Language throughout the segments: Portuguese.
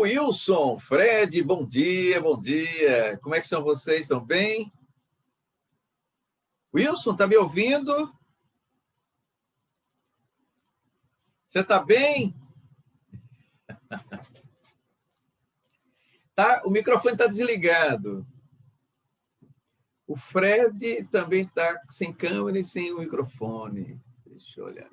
Wilson, Fred, bom dia, bom dia. Como é que são vocês? Estão bem? Wilson, está me ouvindo? Você está bem? Tá, o microfone está desligado. O Fred também está sem câmera e sem o microfone. Deixa eu olhar.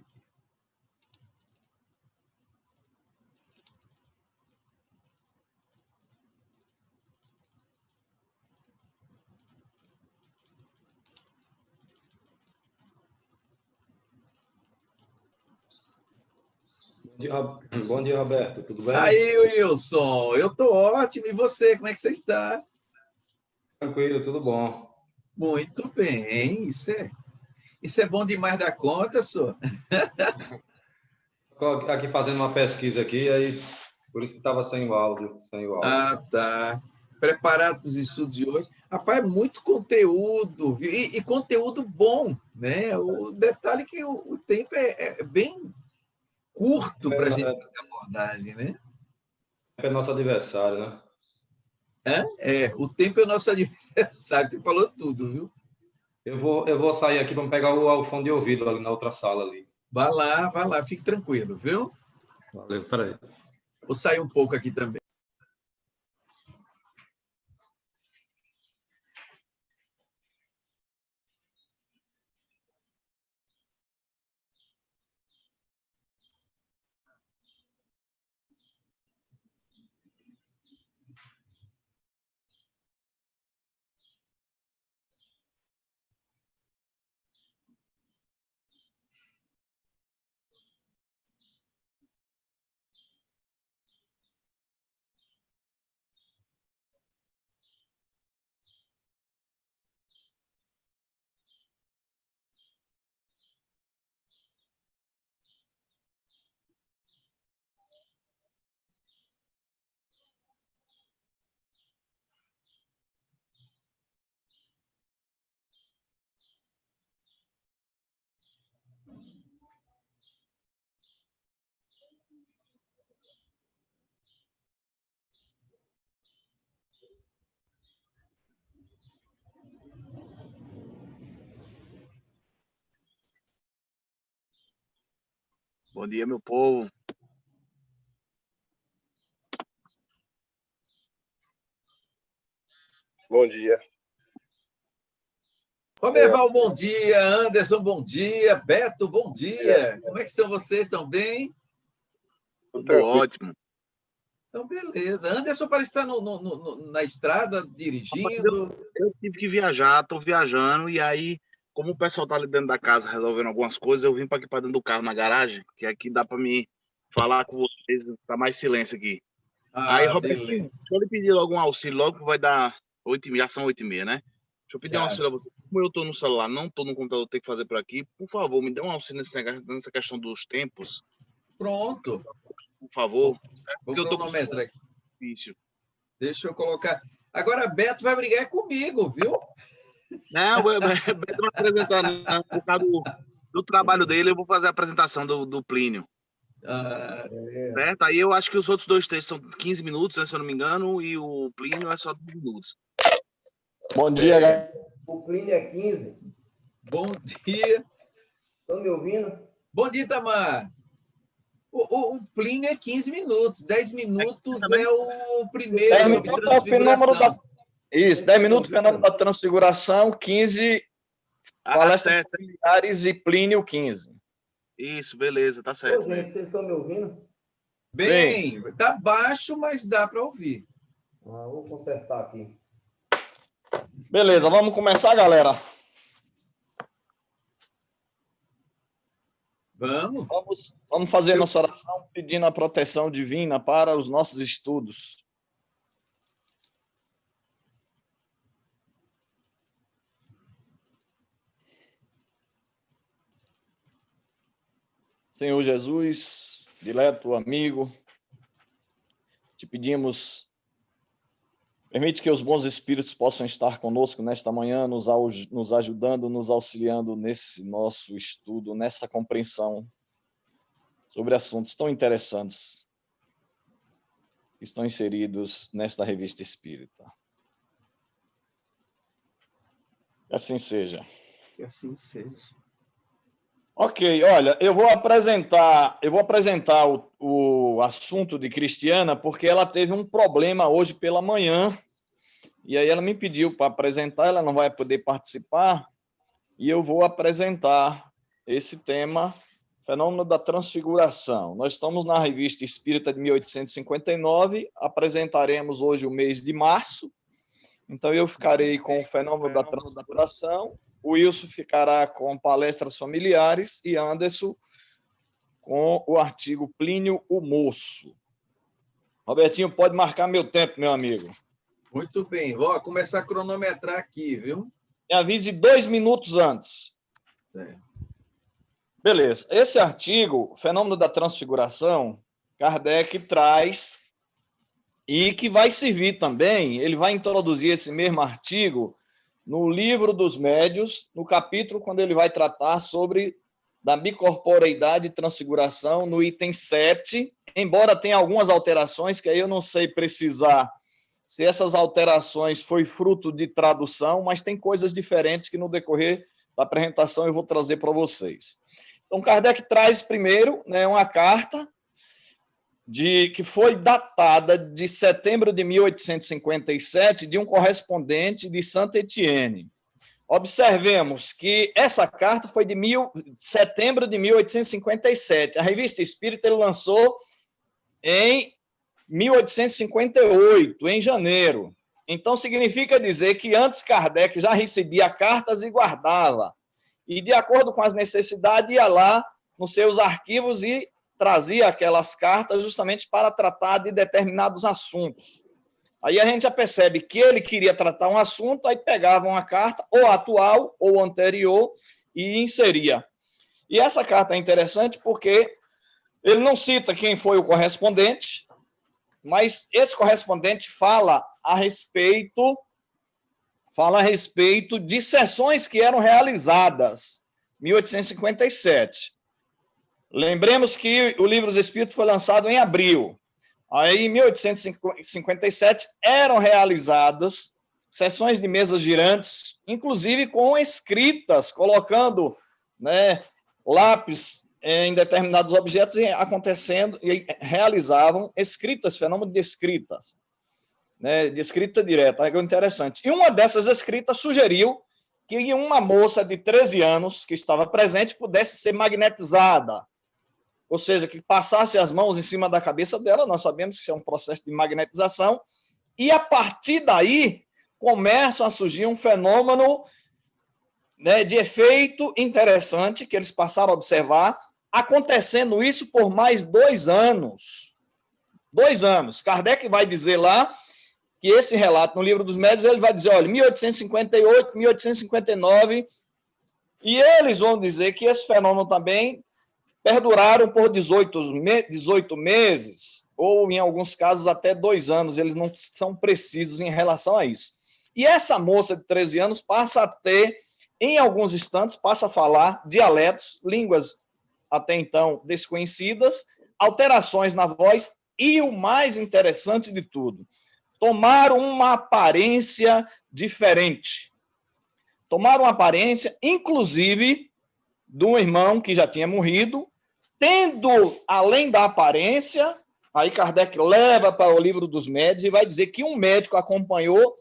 Bom dia, Roberto. Tudo bem? Aí, Wilson, eu estou ótimo. E você, como é que você está? Tranquilo, tudo bom. Muito bem. Isso é bom demais da conta, senhor. Estou aqui fazendo uma pesquisa aqui, aí por isso que estava sem o áudio. Ah, tá. Preparado para os estudos de hoje. Rapaz, é muito conteúdo, viu? E conteúdo bom, né? O detalhe é que o tempo é bem curto para a gente fazer a abordagem, né? É nosso adversário, né? O tempo é o nosso adversário, você falou tudo, viu? Eu vou sair aqui para pegar o fone de ouvido ali na outra sala ali. Vai lá, fique tranquilo, viu? Valeu, peraí. Vou sair um pouco aqui também. Bom dia, meu povo. Bom dia. Roberval, bom dia. Anderson, bom dia. Beto, bom dia. Como é que estão vocês? Estão bem? Tudo ótimo. Então, beleza. Anderson parece estar na estrada, dirigindo. Eu tive que viajar, estou viajando, e aí, como o pessoal está ali dentro da casa resolvendo algumas coisas, eu vim para aqui para dentro do carro, na garagem, que aqui dá para me falar com vocês, tá mais silêncio aqui. Aí, Roberto, deixa eu lhe pedir logo um auxílio, logo que vai dar 8h30, já são 8h30, né? Deixa eu pedir um auxílio a você. Como eu estou no celular, não estou no computador, tenho que fazer por aqui, por favor, me dê um auxílio nessa questão dos tempos. Pronto. Por favor. Vou cronometrar aqui. Difícil. Deixa eu colocar. Agora, Beto vai brigar comigo, viu? Não, o Beto vai apresentar, não. Por causa do trabalho dele, eu vou fazer a apresentação do Plínio. Certo? Aí eu acho que os outros dois textos são 15 minutos, né, se eu não me engano, e o Plínio é só 10 minutos. Bom dia, galera. O Plínio é 15. Bom dia. Estão me ouvindo? Bom dia, Tamar. O Plínio é 15 minutos. 10 minutos é o primeiro. 10 minutos é o fenômeno da... Isso, 10 minutos fenômeno da transfiguração, 15 palestras familiares e Plínio 15. Isso, beleza, tá certo. Ô, gente, vocês estão me ouvindo? Bem, tá baixo, mas dá para ouvir. Vou consertar aqui. Beleza, vamos começar, galera? Vamos fazer nossa oração pedindo a proteção divina para os nossos estudos. Senhor Jesus, dileto amigo, te pedimos, permite que os bons espíritos possam estar conosco nesta manhã, nos ajudando, nos auxiliando nesse nosso estudo, nessa compreensão sobre assuntos tão interessantes, que estão inseridos nesta revista espírita. Que assim seja. Que assim seja. Ok, olha, eu vou apresentar o assunto de Cristiana, porque ela teve um problema hoje pela manhã, e aí ela me pediu para apresentar, ela não vai poder participar, e eu vou apresentar esse tema, fenômeno da transfiguração. Nós estamos na Revista Espírita de 1859, apresentaremos hoje o mês de março, então eu ficarei com o fenômeno da transfiguração, o Wilson ficará com palestras familiares e Anderson com o artigo Plínio o Moço. Robertinho, pode marcar meu tempo, meu amigo. Muito bem. Vou começar a cronometrar aqui, viu? Me avise 2 minutos antes. Certo. Beleza. Esse artigo, Fenômeno da Transfiguração, Kardec traz e que vai servir também, ele vai introduzir esse mesmo artigo no Livro dos Médiuns, no capítulo quando ele vai tratar sobre da bicorporeidade e transfiguração, no item 7, embora tenha algumas alterações, que aí eu não sei precisar se essas alterações foi fruto de tradução, mas tem coisas diferentes que no decorrer da apresentação eu vou trazer para vocês. Então, Kardec traz primeiro, né, uma carta que foi datada de setembro de 1857 de um correspondente de Saint-Étienne. Observemos que essa carta foi de setembro de 1857. A Revista Espírita ele lançou em 1858, em janeiro. Então, significa dizer que antes Kardec já recebia cartas e guardava. E, de acordo com as necessidades, ia lá nos seus arquivos e trazia aquelas cartas justamente para tratar de determinados assuntos. Aí a gente já percebe que ele queria tratar um assunto, aí pegava uma carta, ou atual, ou anterior, e inseria. E essa carta é interessante porque ele não cita quem foi o correspondente, mas esse correspondente fala a respeito de sessões que eram realizadas em 1857. Lembremos que o Livro dos Espíritos foi lançado em abril. Aí, em 1857, eram realizadas sessões de mesas girantes, inclusive com escritas, colocando, né, lápis em determinados objetos acontecendo e realizavam escritas, fenômeno de escritas, né, de escrita direta, algo interessante. E uma dessas escritas sugeriu que uma moça de 13 anos que estava presente pudesse ser magnetizada, ou seja, que passasse as mãos em cima da cabeça dela. Nós sabemos que isso é um processo de magnetização, e a partir daí começam a surgir um fenômeno, né, de efeito interessante, que eles passaram a observar, acontecendo isso por mais 2 anos. 2 anos. Kardec vai dizer lá que esse relato no Livro dos Médiuns, ele vai dizer, olha, 1858, 1859, e eles vão dizer que esse fenômeno também perduraram por 18 meses, ou em alguns casos até 2 anos, eles não são precisos em relação a isso. E essa moça de 13 anos passa a ter, em alguns instantes, passa a falar dialetos, línguas até então desconhecidas, alterações na voz, e o mais interessante de tudo, tomaram uma aparência diferente. Tomaram uma aparência, inclusive, de um irmão que já tinha morrido, tendo, além da aparência, aí Kardec leva para o Livro dos Médiuns e vai dizer que um médico acompanhou,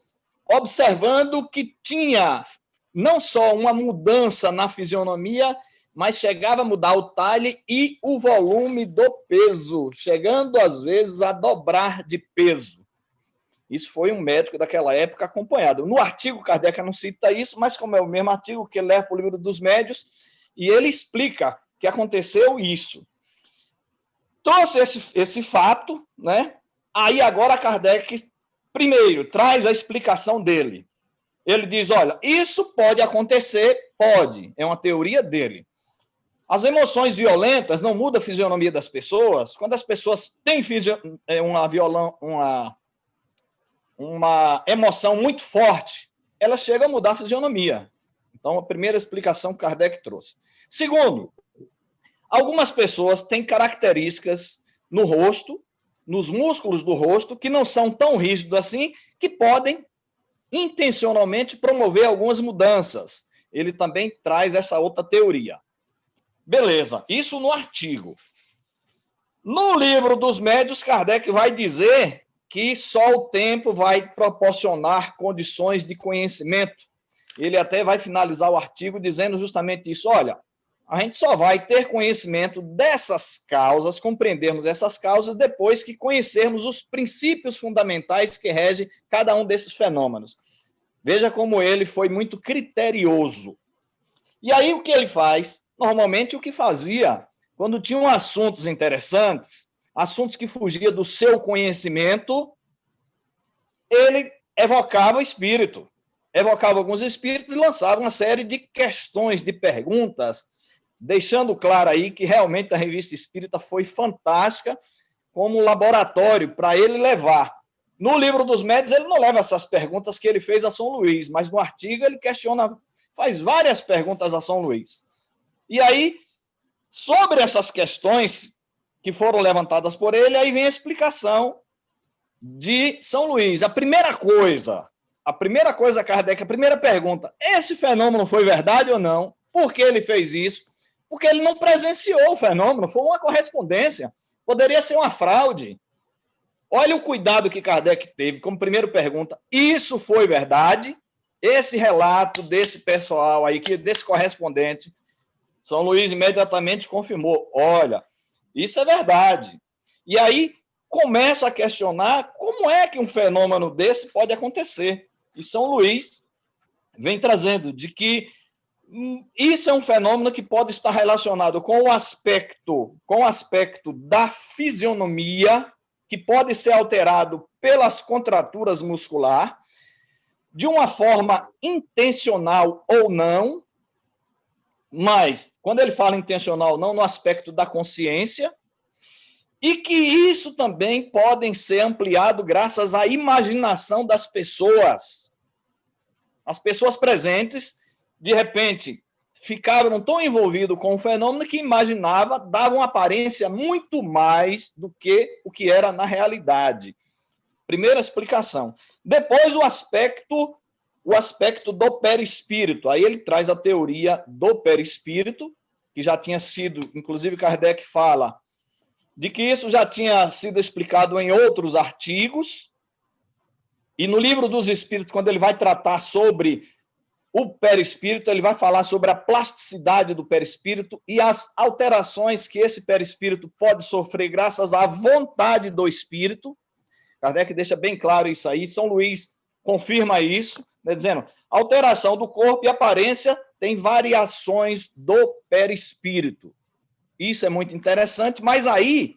observando que tinha não só uma mudança na fisionomia, mas chegava a mudar o talhe e o volume do peso, chegando às vezes a dobrar de peso. Isso foi um médico daquela época acompanhado. No artigo, Kardec não cita isso, mas como é o mesmo artigo que ele leva para o Livro dos Médiuns, e ele explica que aconteceu isso. Trouxe esse fato, né? Aí agora Kardec, primeiro, traz a explicação dele. Ele diz, olha, isso pode acontecer, pode, é uma teoria dele. As emoções violentas não mudam a fisionomia das pessoas. Quando as pessoas têm uma emoção muito forte, elas chegam a mudar a fisionomia. Então, a primeira explicação que Kardec trouxe. Segundo, algumas pessoas têm características no rosto nos músculos do rosto, que não são tão rígidos assim, que podem intencionalmente promover algumas mudanças. Ele também traz essa outra teoria. Beleza, isso no artigo. No livro dos médios, Kardec vai dizer que só o tempo vai proporcionar condições de conhecimento. Ele até vai finalizar o artigo dizendo justamente isso. Olha, a gente só vai ter conhecimento dessas causas, compreendermos essas causas, depois que conhecermos os princípios fundamentais que regem cada um desses fenômenos. Veja como ele foi muito criterioso. E aí o que ele faz? Normalmente o que fazia, quando tinham assuntos interessantes, assuntos que fugiam do seu conhecimento, ele evocava o espírito. Evocava alguns espíritos e lançava uma série de questões, de perguntas, deixando claro aí que realmente a Revista Espírita foi fantástica como laboratório para ele levar. No livro dos médios, ele não leva essas perguntas que ele fez a São Luís, mas no artigo ele questiona, faz várias perguntas a São Luís. E aí, sobre essas questões que foram levantadas por ele, aí vem a explicação de São Luís. A primeira coisa, Kardec, a primeira pergunta, esse fenômeno foi verdade ou não? Por que ele fez isso? Porque ele não presenciou o fenômeno, foi uma correspondência. Poderia ser uma fraude. Olha o cuidado que Kardec teve, como primeira pergunta, isso foi verdade? Esse relato desse pessoal aí, desse correspondente, São Luís imediatamente confirmou, olha, isso é verdade. E aí começa a questionar como é que um fenômeno desse pode acontecer. E São Luís vem trazendo de que isso é um fenômeno que pode estar relacionado com o aspecto da fisionomia, que pode ser alterado pelas contraturas muscular, de uma forma intencional ou não, mas, quando ele fala intencional ou não, no aspecto da consciência, e que isso também pode ser ampliado graças à imaginação das pessoas. As pessoas presentes, de repente, ficaram tão envolvidos com o fenômeno que imaginavam, davam aparência muito mais do que o que era na realidade. Primeira explicação. Depois, o aspecto do perispírito. Aí ele traz a teoria do perispírito, que já tinha sido, inclusive Kardec fala, de que isso já tinha sido explicado em outros artigos, e no livro dos Espíritos, quando ele vai tratar sobre o perispírito, ele vai falar sobre a plasticidade do perispírito e as alterações que esse perispírito pode sofrer graças à vontade do espírito. Kardec deixa bem claro isso aí, São Luís confirma isso, né, dizendo, alteração do corpo e aparência tem variações do perispírito. Isso é muito interessante, mas aí,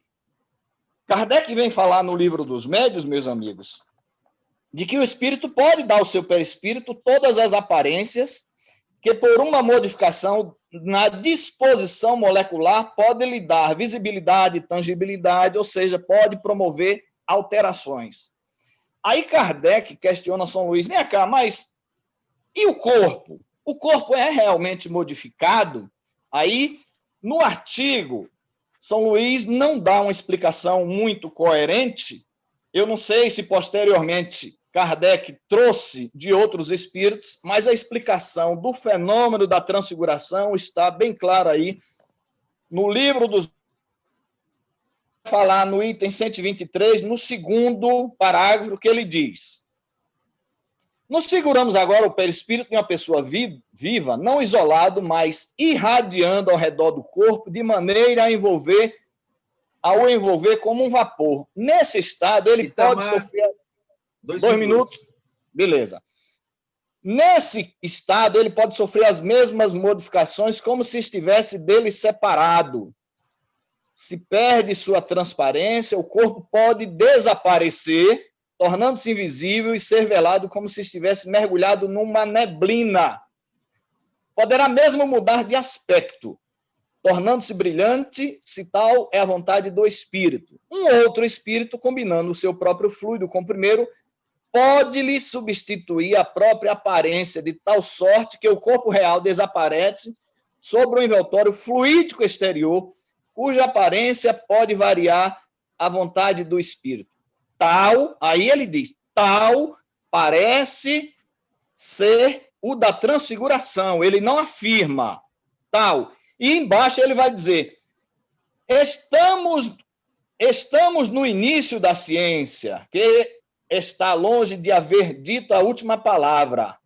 Kardec vem falar no livro dos médios, meus amigos, de que o espírito pode dar ao seu perispírito todas as aparências que, por uma modificação na disposição molecular, pode lhe dar visibilidade, tangibilidade, ou seja, pode promover alterações. Aí Kardec questiona São Luís, vem cá, mas e o corpo? O corpo é realmente modificado? Aí, no artigo, São Luís não dá uma explicação muito coerente. Eu não sei se posteriormente Kardec trouxe de outros espíritos, mas a explicação do fenômeno da transfiguração está bem clara aí no livro dos... falar no item 123, no segundo parágrafo, que ele diz: nos figuramos agora o perispírito de uma pessoa viva, não isolado, mas irradiando ao redor do corpo, de maneira a o envolver como um vapor. Nesse estado, ele pode sofrer... 2 minutos. Beleza. Nesse estado, ele pode sofrer as mesmas modificações como se estivesse dele separado. Se perde sua transparência, o corpo pode desaparecer, tornando-se invisível e ser velado como se estivesse mergulhado numa neblina. Poderá mesmo mudar de aspecto, tornando-se brilhante, se tal é a vontade do espírito. Um outro espírito, combinando o seu próprio fluido com o primeiro, pode-lhe substituir a própria aparência, de tal sorte que o corpo real desaparece sobre o envoltório fluídico exterior, cuja aparência pode variar a vontade do Espírito. Tal, aí ele diz, tal parece ser o da transfiguração. Ele não afirma tal. E embaixo ele vai dizer, estamos no início da ciência, que está longe de haver dito a última palavra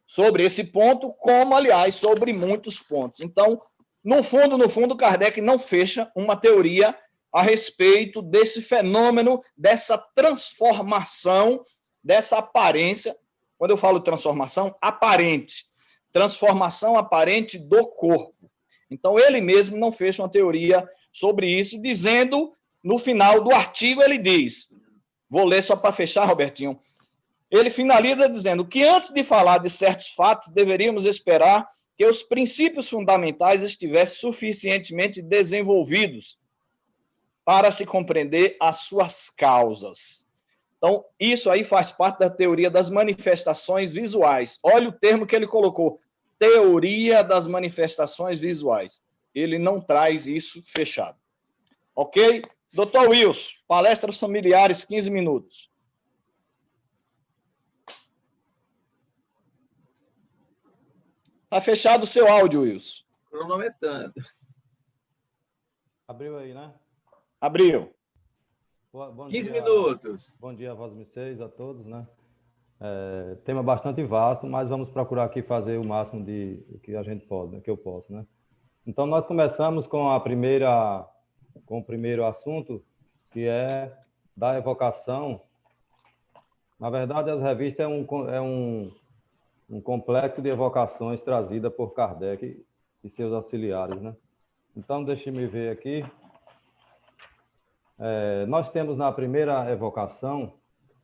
sobre esse ponto, como, aliás, sobre muitos pontos. Então, no fundo, Kardec não fecha uma teoria a respeito desse fenômeno, dessa transformação, dessa aparência. Quando eu falo transformação, aparente. Transformação aparente do corpo. Então, ele mesmo não fecha uma teoria sobre isso, dizendo, no final do artigo, ele diz, vou ler só para fechar, Robertinho, ele finaliza dizendo que antes de falar de certos fatos, deveríamos esperar que os princípios fundamentais estivessem suficientemente desenvolvidos para se compreender as suas causas. Então, isso aí faz parte da teoria das manifestações visuais. Olha o termo que ele colocou, teoria das manifestações visuais. Ele não traz isso fechado. Ok? Doutor Wilson, palestras familiares, 15 minutos. Está fechado o seu áudio, Wilson. Cronometrando. Abriu aí, né? Abriu. Bom 15 dia, minutos. Bom dia, Voz 6 a todos, né? Tema bastante vasto, mas vamos procurar aqui fazer o máximo de que a gente pode, que eu posso, né? Então, nós começamos com o primeiro assunto, que é da evocação. Na verdade, as revistas é um complexo de evocações trazida por Kardec e seus auxiliares, né? Então, deixe-me ver aqui. Nós temos na primeira evocação,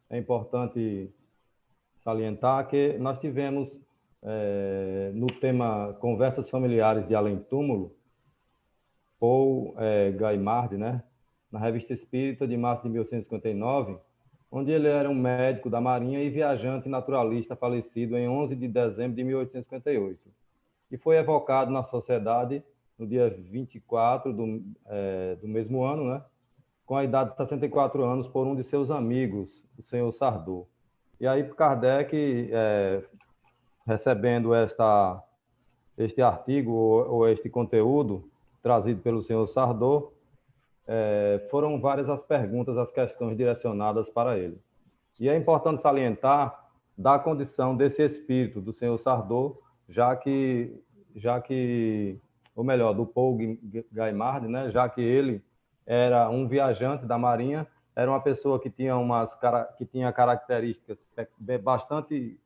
é importante salientar que nós tivemos no tema Conversas Familiares de Além Túmulo, Paul Gaimard, né? Na Revista Espírita de março de 1859, onde ele era um médico da Marinha e viajante naturalista falecido em 11 de dezembro de 1858. E foi evocado na sociedade no dia 24 do mesmo ano, né? Com a idade de 64 anos, por um de seus amigos, o senhor Sardô. E aí, Kardec, recebendo este artigo ou este conteúdo trazido pelo senhor Sardô, foram várias as perguntas, as questões direcionadas para ele. E é importante salientar da condição desse espírito do senhor Sardô, já que ou melhor, do Paul Gaimard, né? Já que ele era um viajante da Marinha, era uma pessoa que tinha características bastante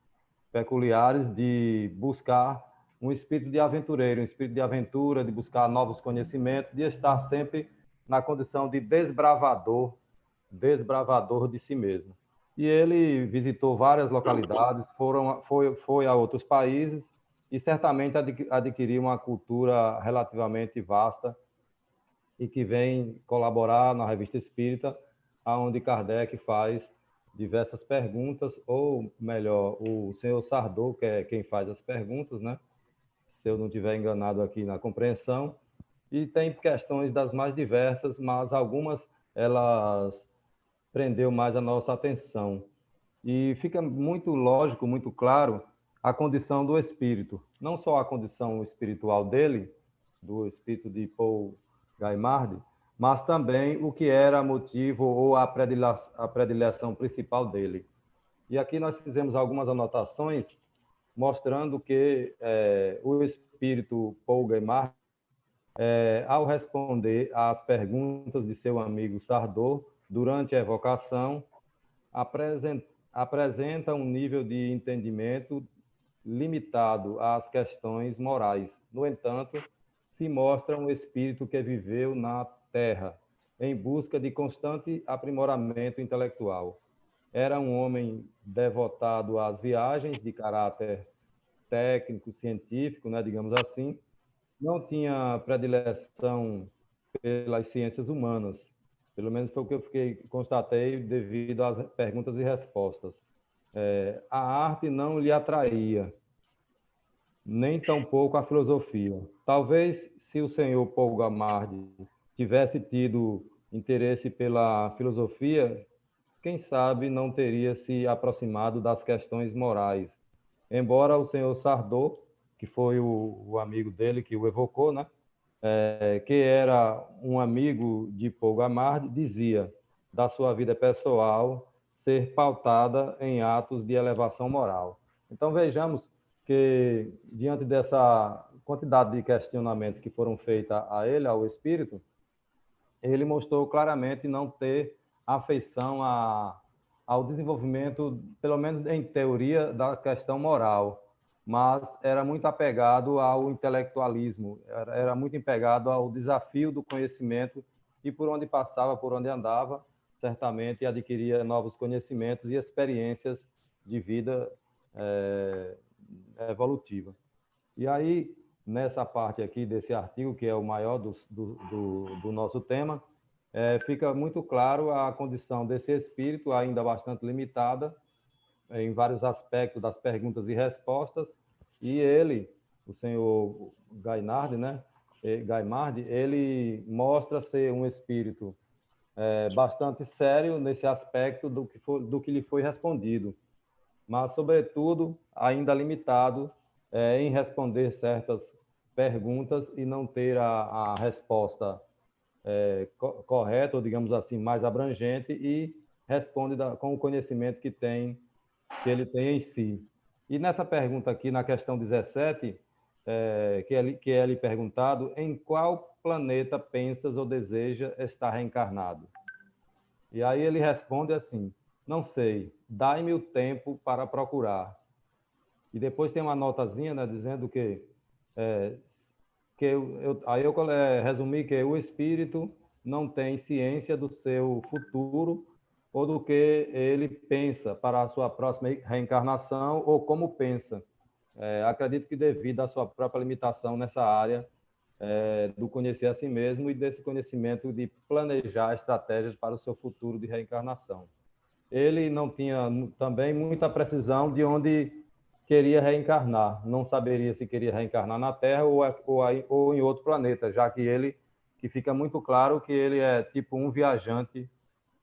peculiares de buscar um espírito de aventureiro, um espírito de aventura, de buscar novos conhecimentos, de estar sempre na condição de desbravador de si mesmo. E ele visitou várias localidades, foi a outros países e certamente adquiriu uma cultura relativamente vasta e que vem colaborar na Revista Espírita, onde Kardec faz diversas perguntas, ou melhor, o senhor Sardô, que é quem faz as perguntas, né? Se eu não estiver enganado aqui na compreensão, e tem questões das mais diversas, mas algumas elas prendeu mais a nossa atenção. E fica muito lógico, muito claro, a condição do espírito, não só a condição espiritual dele, do espírito de Paul Gaimard, mas também o que era motivo ou a predileção principal dele. E aqui nós fizemos algumas anotações mostrando que o espírito Paul Gaimard, ao responder às perguntas de seu amigo Sardô durante a evocação, apresenta um nível de entendimento limitado às questões morais. No entanto, se mostra um espírito que viveu na Terra, em busca de constante aprimoramento intelectual. Era um homem devotado às viagens de caráter técnico, científico, né, digamos assim. Não tinha predileção pelas ciências humanas, pelo menos foi o que eu constatei devido às perguntas e respostas. A arte não lhe atraía, nem tampouco a filosofia. Talvez, se o senhor Paul Gaimard tivesse tido interesse pela filosofia, quem sabe não teria se aproximado das questões morais. Embora o senhor Sardô, que foi o amigo dele que o evocou, né? Que era um amigo de Paul Gamardi, dizia da sua vida pessoal ser pautada em atos de elevação moral. Então, vejamos que, diante dessa quantidade de questionamentos que foram feitos a ele, ao espírito, ele mostrou claramente não ter afeição ao desenvolvimento, pelo menos em teoria, da questão moral, mas era muito apegado ao intelectualismo, era muito apegado ao desafio do conhecimento e por onde passava, por onde andava, certamente adquiria novos conhecimentos e experiências de vida evolutiva. E aí, nessa parte aqui desse artigo, que é o maior do nosso tema, fica muito claro a condição desse espírito, ainda bastante limitada, em vários aspectos das perguntas e respostas, e ele, o senhor Gainardi, né? Gaimardi, ele mostra ser um espírito bastante sério nesse aspecto do que lhe foi respondido, mas, sobretudo, ainda limitado em responder certas perguntas e não ter a resposta correta, ou digamos assim, mais abrangente, e responde com o conhecimento que ele tem em si. E nessa pergunta aqui, na questão 17, que é lhe perguntado, em qual planeta pensas ou deseja estar reencarnado? E aí ele responde assim, não sei, dai-me o tempo para procurar. E depois tem uma notazinha, né, dizendo que aí eu resumi que o espírito não tem ciência do seu futuro ou do que ele pensa para a sua próxima reencarnação ou como pensa. Acredito que devido à sua própria limitação nessa área do conhecer a si mesmo e desse conhecimento de planejar estratégias para o seu futuro de reencarnação. Ele não tinha também muita precisão de onde queria reencarnar, não saberia se queria reencarnar na Terra ou em outro planeta, já que fica muito claro que ele é tipo um viajante,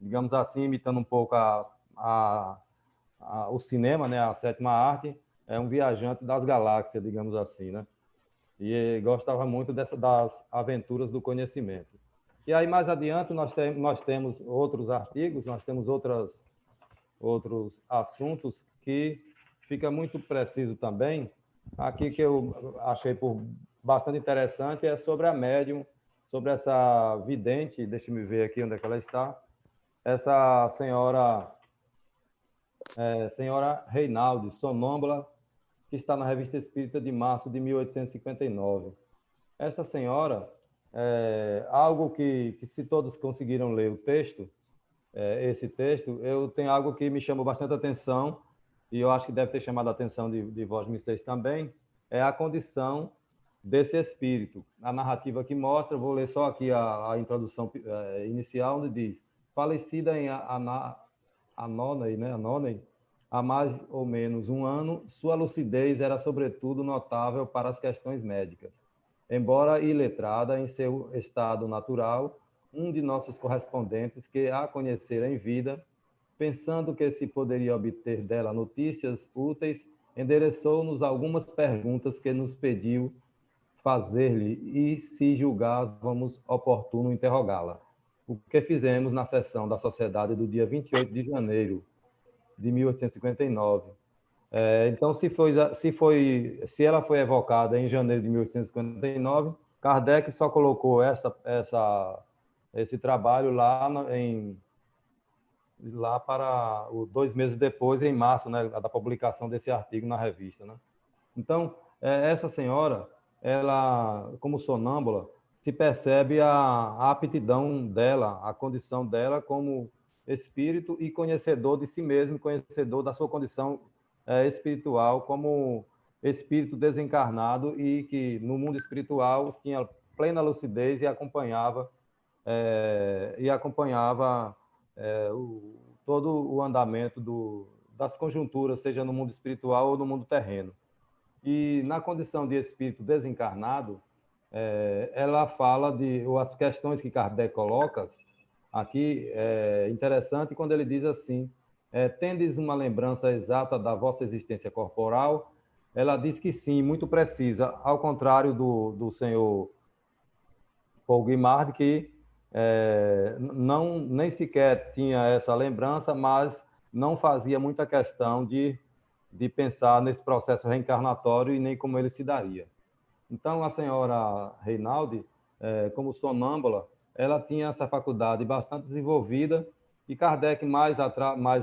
digamos assim, imitando um pouco o cinema, né, a sétima arte, é um viajante das galáxias, digamos assim, né? E gostava muito das aventuras do conhecimento. E aí, mais adiante, nós temos outros artigos, nós temos outros assuntos que fica muito preciso também. Aqui que eu achei bastante interessante é sobre a médium, sobre essa vidente, deixa-me ver aqui onde é que ela está, essa senhora Reinaldi, sonâmbula, que está na Revista Espírita de março de 1859. Essa senhora, algo que se todos conseguiram ler o texto, esse texto, eu tenho algo que me chamou bastante atenção, e eu acho que deve ter chamado a atenção de vós vocês também, é a condição desse espírito. A narrativa que mostra, vou ler só aqui a introdução inicial, onde diz, falecida em Anonei, né? Anonei, há mais ou menos um ano, sua lucidez era sobretudo notável para as questões médicas. Embora iletrada em seu estado natural, um de nossos correspondentes, que a conhecera em vida, pensando que se poderia obter dela notícias úteis, endereçou-nos algumas perguntas que nos pediu fazer-lhe e, se julgávamos oportuno, interrogá-la. O que fizemos na sessão da Sociedade do dia 28 de janeiro de 1859. Então, se ela foi evocada em janeiro de 1859, Kardec só colocou esse trabalho lá para 2 meses depois, em março, né, da publicação desse artigo na revista, né? Então, essa senhora, ela, como sonâmbula, se percebe a aptidão dela, a condição dela como espírito e conhecedor de si mesmo, conhecedor da sua condição espiritual, como espírito desencarnado e que no mundo espiritual tinha plena lucidez e acompanhava todo o andamento das conjunturas, seja no mundo espiritual ou no mundo terreno. E na condição de espírito desencarnado, ela fala ou as questões que Kardec coloca aqui é interessante quando ele diz assim, tendes uma lembrança exata da vossa existência corporal? Ela diz que sim, muito precisa, ao contrário do senhor Paul Guimard, que não nem sequer tinha essa lembrança, mas não fazia muita questão de pensar nesse processo reencarnatório e nem como ele se daria. Então, a senhora Reinaldi, como sonâmbula, ela tinha essa faculdade bastante desenvolvida e Kardec, mais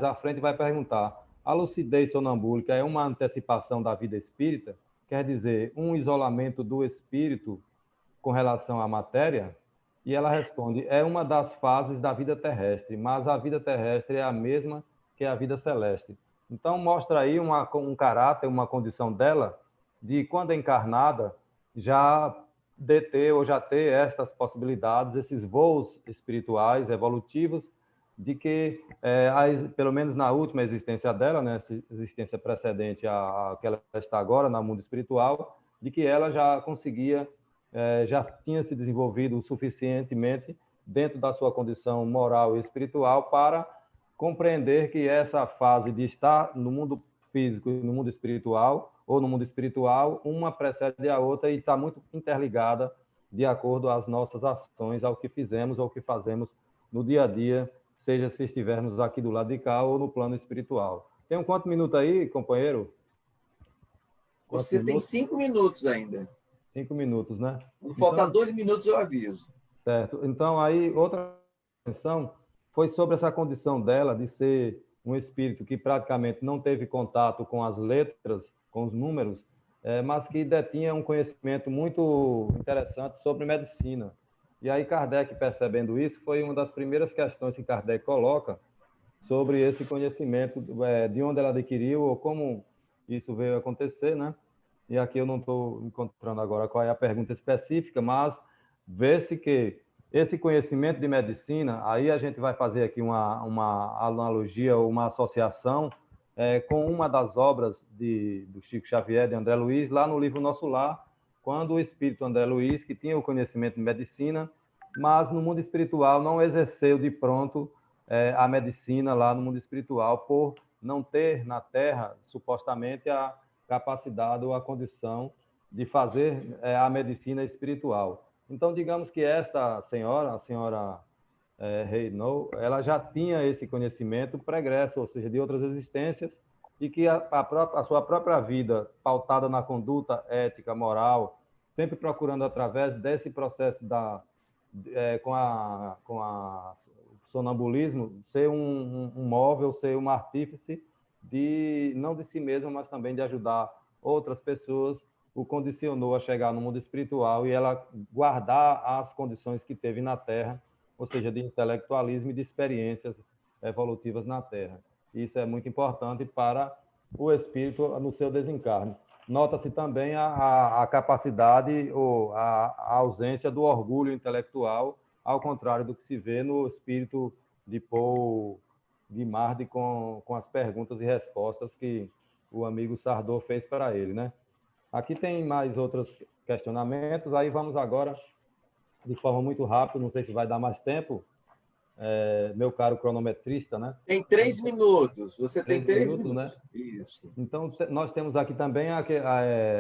à frente, vai perguntar: a lucidez sonambúlica é uma antecipação da vida espírita? Quer dizer, um isolamento do espírito com relação à matéria? E ela responde: é uma das fases da vida terrestre, mas a vida terrestre é a mesma que a vida celeste. Então, mostra aí um caráter, uma condição dela, de quando encarnada, já deter ou já ter estas possibilidades, esses voos espirituais, evolutivos, de que, pelo menos na última existência dela, né, essa existência precedente à que ela está agora, no mundo espiritual, de que ela já conseguia, já tinha se desenvolvido o suficientemente dentro da sua condição moral e espiritual para compreender que essa fase de estar no mundo físico e no mundo espiritual, ou no mundo espiritual, uma precede a outra e está muito interligada de acordo às nossas ações, ao que fizemos ou que fazemos no dia a dia, seja se estivermos aqui do lado de cá ou no plano espiritual. Tem quantos minutos aí, companheiro? Você tem 5 minutos ainda. 5 minutos, né? Quando faltar 2 minutos, eu aviso. Certo. Então, aí, outra questão foi sobre essa condição dela de ser um espírito que praticamente não teve contato com as letras, com os números, mas que detinha um conhecimento muito interessante sobre medicina. E aí Kardec, percebendo isso, foi uma das primeiras questões que Kardec coloca sobre esse conhecimento, de onde ela adquiriu ou como isso veio a acontecer, né? E aqui eu não estou encontrando agora qual é a pergunta específica, mas vê-se que esse conhecimento de medicina, aí a gente vai fazer aqui uma analogia, uma associação com uma das obras do Chico Xavier, de André Luiz, lá no livro Nosso Lar, quando o espírito André Luiz, que tinha o conhecimento de medicina, mas no mundo espiritual não exerceu de pronto a medicina lá no mundo espiritual, por não ter na Terra, supostamente, a capacidade ou a condição de fazer a medicina espiritual. Então, digamos que esta senhora, a senhora Reynaud, ela já tinha esse conhecimento pregresso, ou seja, de outras existências, e que a sua própria vida, pautada na conduta ética, moral, sempre procurando, através desse processo com a sonambulismo, ser um móvel, ser um artífice, não de si mesma, mas também de ajudar outras pessoas, o condicionou a chegar no mundo espiritual e ela guardar as condições que teve na Terra, ou seja, de intelectualismo e de experiências evolutivas na Terra. Isso é muito importante para o espírito no seu desencarne. Nota-se também a capacidade ou a ausência do orgulho intelectual, ao contrário do que se vê no espírito de Paul Guimard com as perguntas e respostas que o amigo Sardô fez para ele, né? Aqui tem mais outros questionamentos, aí vamos agora, de forma muito rápida, não sei se vai dar mais tempo, meu caro cronometrista, né? Tem 3 minutos, você tem 3 minutos. Né? Isso. Então, nós temos aqui também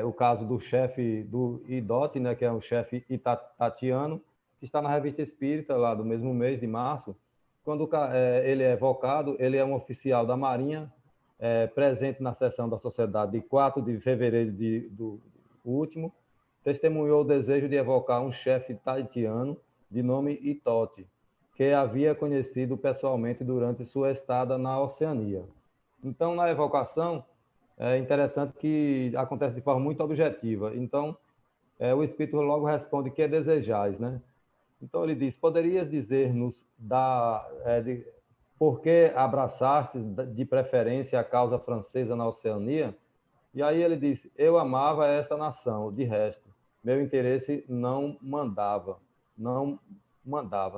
o caso do chefe do IDOT, né, que é o chefe Itatiano, que está na Revista Espírita, lá do mesmo mês de março. Quando ele é evocado, ele é um oficial da Marinha, presente na sessão da Sociedade de 4 de fevereiro do último, testemunhou o desejo de evocar um chefe tahitiano de nome Itote, que havia conhecido pessoalmente durante sua estada na Oceania. Então, na evocação, é interessante que acontece de forma muito objetiva. Então, o Espírito logo responde: que desejais, né? Então, ele diz: poderias dizer-nos por que abraçaste de preferência a causa francesa na Oceania? E aí ele disse: eu amava esta nação, de resto, meu interesse não mandava,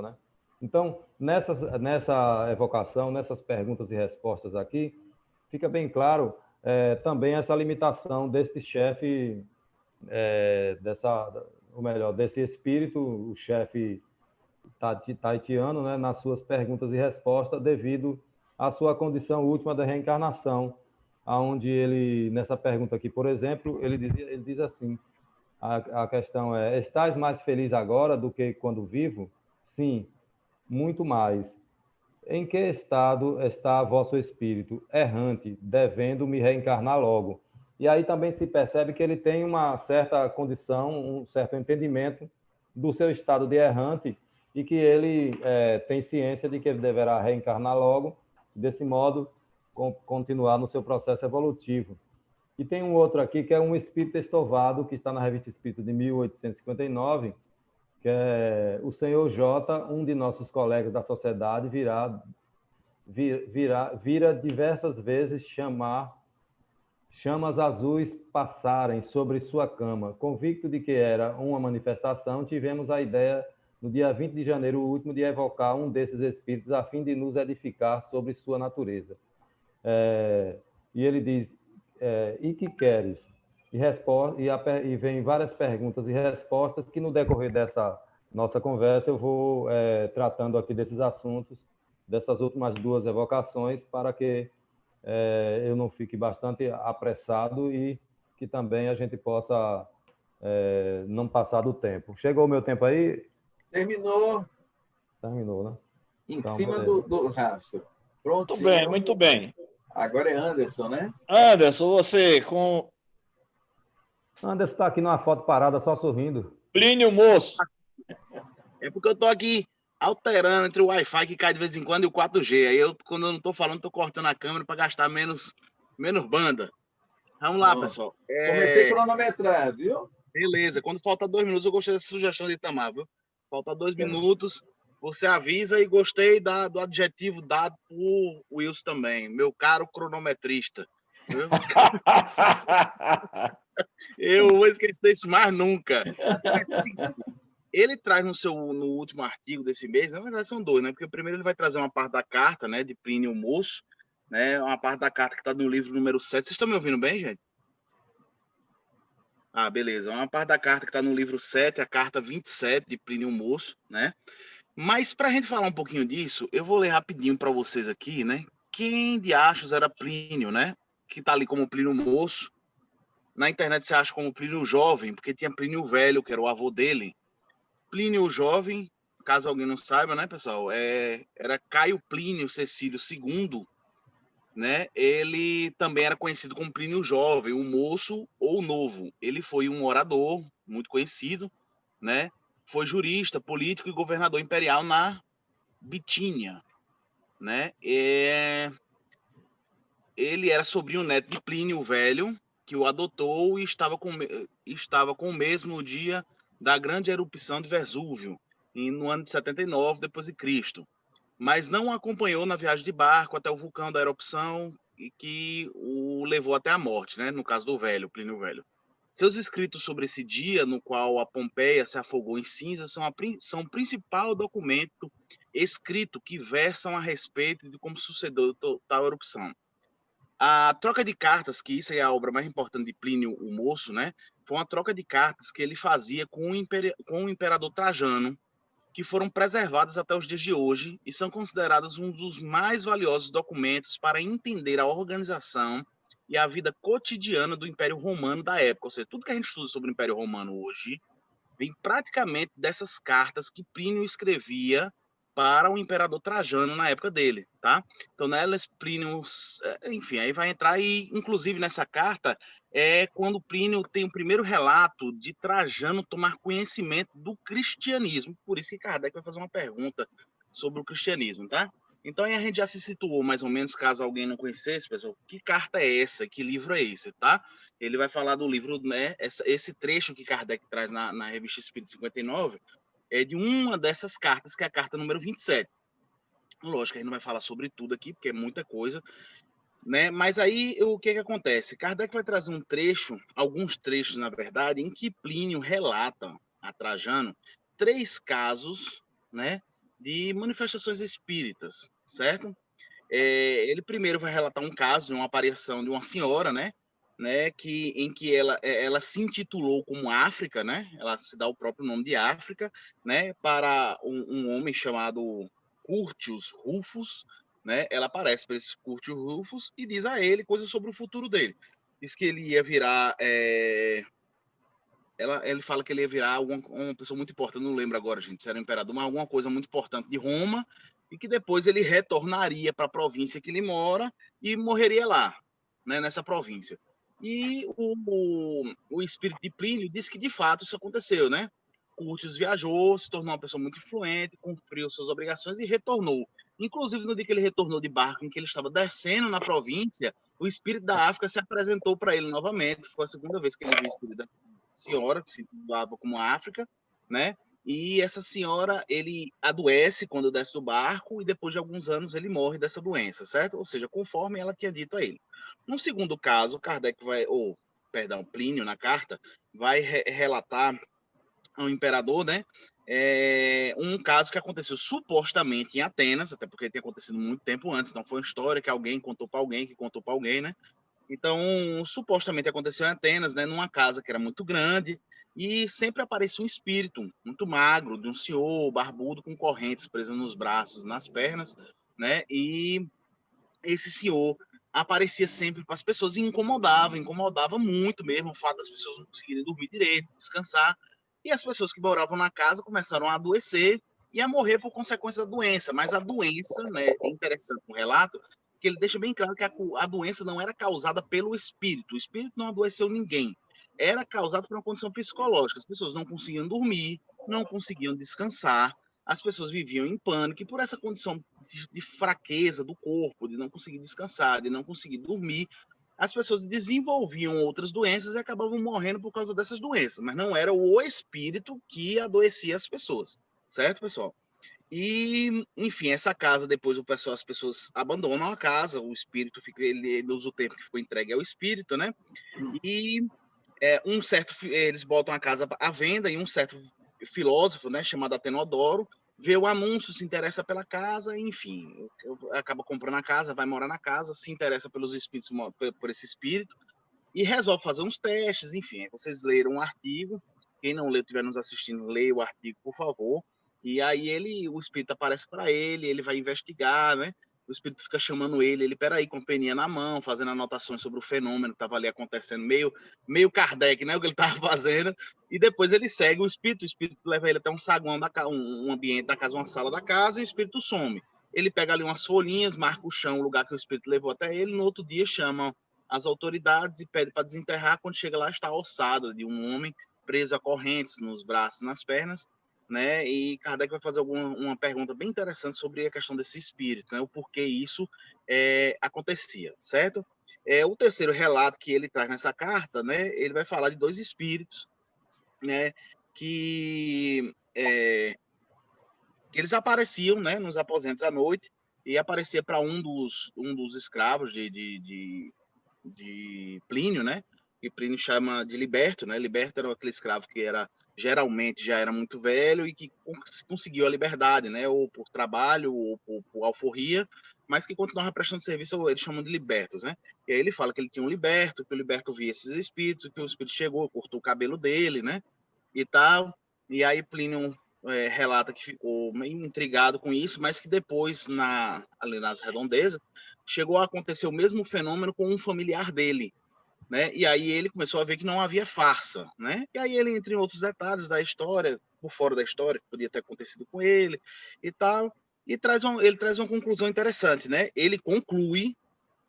né? Então, nessa evocação, nessas perguntas e respostas aqui, fica bem claro também essa limitação desse chefe, desse espírito, o chefe Taitiano, né, nas suas perguntas e respostas, devido à sua condição última da reencarnação, aonde ele, nessa pergunta aqui, por exemplo, ele diz assim, a questão é: estás mais feliz agora do que quando vivo? Sim, muito mais. Em que estado está vosso espírito? Errante, devendo me reencarnar logo. E aí também se percebe que ele tem uma certa condição, um certo entendimento do seu estado de errante e que ele tem ciência de que ele deverá reencarnar logo, desse modo continuar no seu processo evolutivo. E tem um outro aqui que é um espírito estovado, que está na Revista Espírita de 1859, que é o senhor J, um de nossos colegas da sociedade, vira diversas vezes chamas azuis passarem sobre sua cama. Convicto de que era uma manifestação, tivemos a ideia, no dia 20 de janeiro último, de evocar um desses espíritos a fim de nos edificar sobre sua natureza. E ele diz, e que queres? E vem várias perguntas e respostas que, no decorrer dessa nossa conversa, eu vou tratando aqui desses assuntos, dessas últimas duas evocações, para que eu não fique bastante apressado e que também a gente possa não passar do tempo. Chegou o meu tempo aí? Terminou Terminou, né? em Então, cima beleza. do rastro. Pronto. Muito bem, muito bem. Agora é Anderson, né? Anderson, você com Anderson está aqui numa foto parada, só sorrindo. Plínio Moço. É porque eu tô aqui alterando entre o Wi-Fi que cai de vez em quando e o 4G. Aí quando eu não tô falando, tô cortando a câmera para gastar menos banda. Vamos lá, pessoal. Comecei cronometrado, viu? Beleza. Quando falta 2 minutos, eu gostei dessa sugestão de Itamar, viu? Falta 2 minutos, você avisa, e gostei do adjetivo dado por Wilson também. Meu caro cronometrista. Viu? Eu vou esquecer isso mais nunca. Ele traz no último artigo desse mês, na verdade são 2, né? Porque primeiro ele vai trazer uma parte da carta, né, de Plínio Moço, né? Uma parte da carta que está no livro número 7. Vocês estão me ouvindo bem, gente? Ah, beleza. Uma parte da carta que está no livro 7, a carta 27 de Plínio Moço, né? Mas para a gente falar um pouquinho disso, eu vou ler rapidinho para vocês aqui, né? Quem de achos era Plínio, né? Que está ali como Plínio Moço. Na internet você acha como Plínio Jovem, porque tinha Plínio Velho, que era o avô dele. Plínio Jovem, caso alguém não saiba, né, pessoal? Era Caio Plínio Cecílio II, né? Ele também era conhecido como Plínio Jovem, o Moço ou o Novo. Ele foi um orador muito conhecido, né? Foi jurista, político e governador imperial na Bitínia, né? Ele era sobrinho neto de Plínio o Velho, que o adotou e estava com o mesmo dia da grande erupção de Vesúvio, no ano de 79 depois de Cristo, mas não o acompanhou na viagem de barco até o vulcão da erupção e que o levou até a morte, né? No caso do velho, Plínio o Velho. Seus escritos sobre esse dia no qual a Pompeia se afogou em cinzas são o principal documento escrito que versam a respeito de como sucedeu tal erupção. A troca de cartas, que isso é a obra mais importante de Plínio o Moço, né? Foi uma troca de cartas que ele fazia com o imperador Trajano, que foram preservadas até os dias de hoje e são consideradas um dos mais valiosos documentos para entender a organização e a vida cotidiana do Império Romano da época. Ou seja, tudo que a gente estuda sobre o Império Romano hoje vem praticamente dessas cartas que Plínio escrevia para o imperador Trajano na época dele, tá? Então, nelas, Plínio, enfim, aí vai entrar, e inclusive nessa carta é quando Plínio tem o primeiro relato de Trajano tomar conhecimento do cristianismo. Por isso que Kardec vai fazer uma pergunta sobre o cristianismo, tá? Então, aí a gente já se situou mais ou menos, caso alguém não conhecesse, pessoal, que carta é essa, que livro é esse, tá? Ele vai falar do livro, né? Esse trecho que Kardec traz na Revista Espírita 59 é de uma dessas cartas, que é a carta número 27. Lógico que a gente não vai falar sobre tudo aqui, porque é muita coisa, né? Mas aí o que acontece? Kardec vai trazer um trecho, alguns trechos, na verdade, em que Plínio relata a Trajano 3 casos, né, de manifestações espíritas, certo? Ele primeiro vai relatar um caso de uma aparição de uma senhora, né, né, em que ela se intitulou como África, né? Ela se dá o próprio nome de África, né? Para um homem chamado Curtius Rufus, né? Ela aparece para esse Curtius Rufus e diz a ele coisas sobre o futuro dele. Diz que ele ia virar, ele fala que ele ia virar uma pessoa muito importante, não lembro agora, gente, se era imperador, mas alguma coisa muito importante de Roma, e que depois ele retornaria para a província que ele mora e morreria lá, né, nessa província. E o espírito de Plínio disse que de fato isso aconteceu, né? Curtius viajou, se tornou uma pessoa muito influente, cumpriu suas obrigações e retornou. Inclusive, no dia que ele retornou de barco, em que ele estava descendo na província, o espírito da África se apresentou para ele novamente. Foi a segunda vez que ele viu o espírito da senhora, que se titulava como África, né? E essa senhora, ele adoece quando desce do barco e depois de alguns anos ele morre dessa doença, certo? Ou seja, conforme ela tinha dito a ele. No segundo caso, Kardec Plínio, na carta, vai relatar ao imperador, né? Um caso que aconteceu supostamente em Atenas, até porque tinha acontecido muito tempo antes, então foi uma história que alguém contou para alguém, que contou para alguém, né? Então, supostamente aconteceu em Atenas, né, numa casa que era muito grande, e sempre aparecia um espírito muito magro, de um senhor barbudo com correntes presas nos braços, nas pernas, né? E esse senhor aparecia sempre para as pessoas e incomodava muito mesmo o fato das pessoas não conseguirem dormir direito, descansar. E as pessoas que moravam na casa começaram a adoecer e a morrer por consequência da doença. Mas a doença, né, é interessante o relato, que ele deixa bem claro que a doença não era causada pelo espírito. O espírito não adoeceu ninguém. Era causado por uma condição psicológica. As pessoas não conseguiam dormir, não conseguiam descansar, as pessoas viviam em pânico, e por essa condição de fraqueza do corpo, de não conseguir descansar, de não conseguir dormir, as pessoas desenvolviam outras doenças e acabavam morrendo por causa dessas doenças, mas não era o espírito que adoecia as pessoas, certo, pessoal? E, enfim, essa casa, depois as pessoas abandonam a casa, o espírito ele usa o tempo que ficou entregue ao espírito, né? E eles botam a casa à venda e um certo filósofo, né, chamado Atenodoro, vê o anúncio, se interessa pela casa, enfim, acaba comprando a casa, vai morar na casa, se interessa pelos espíritos, por esse espírito, e resolve fazer uns testes, enfim. Vocês leram um artigo, quem não leu, estiver nos assistindo, leia o artigo, por favor. E aí o espírito aparece para ele vai investigar, né? O espírito fica chamando ele peraí, com peninha na mão, fazendo anotações sobre o fenômeno que estava ali acontecendo, meio Kardec, né? O que ele estava fazendo. E depois ele segue o espírito leva ele até um saguão, um ambiente da casa, uma sala da casa, e o espírito some. Ele pega ali umas folhinhas, marca o chão, o lugar que o espírito levou até ele, no outro dia chama as autoridades e pede para desenterrar. Quando chega lá, está a ossada de um homem preso a correntes nos braços e nas pernas, né? E Kardec vai fazer uma pergunta bem interessante sobre a questão desse espírito, né? O porquê isso acontecia, certo? O terceiro relato que ele traz nessa carta, né? Ele vai falar de dois espíritos, né? Que eles apareciam, né? Nos aposentos à noite, e aparecia para um dos escravos de Plínio, né? Que Plínio chama de Liberto, né? Liberto era aquele escravo que geralmente já era muito velho e que conseguiu a liberdade, né? Ou por trabalho, ou por alforria, mas que continuava prestando serviço, eles chamam de libertos, né? E aí ele fala que ele tinha um liberto, que o liberto via esses espíritos, que o espírito chegou, cortou o cabelo dele, né? E tal. E aí Plínio relata que ficou meio intrigado com isso, mas que depois, ali nas redondezas, chegou a acontecer o mesmo fenômeno com um familiar dele, né? E aí ele começou a ver que não havia farsa, né? E aí ele entra em outros detalhes da história, por fora da história, que podia ter acontecido com ele e tal, e ele traz uma conclusão interessante, né? Ele conclui,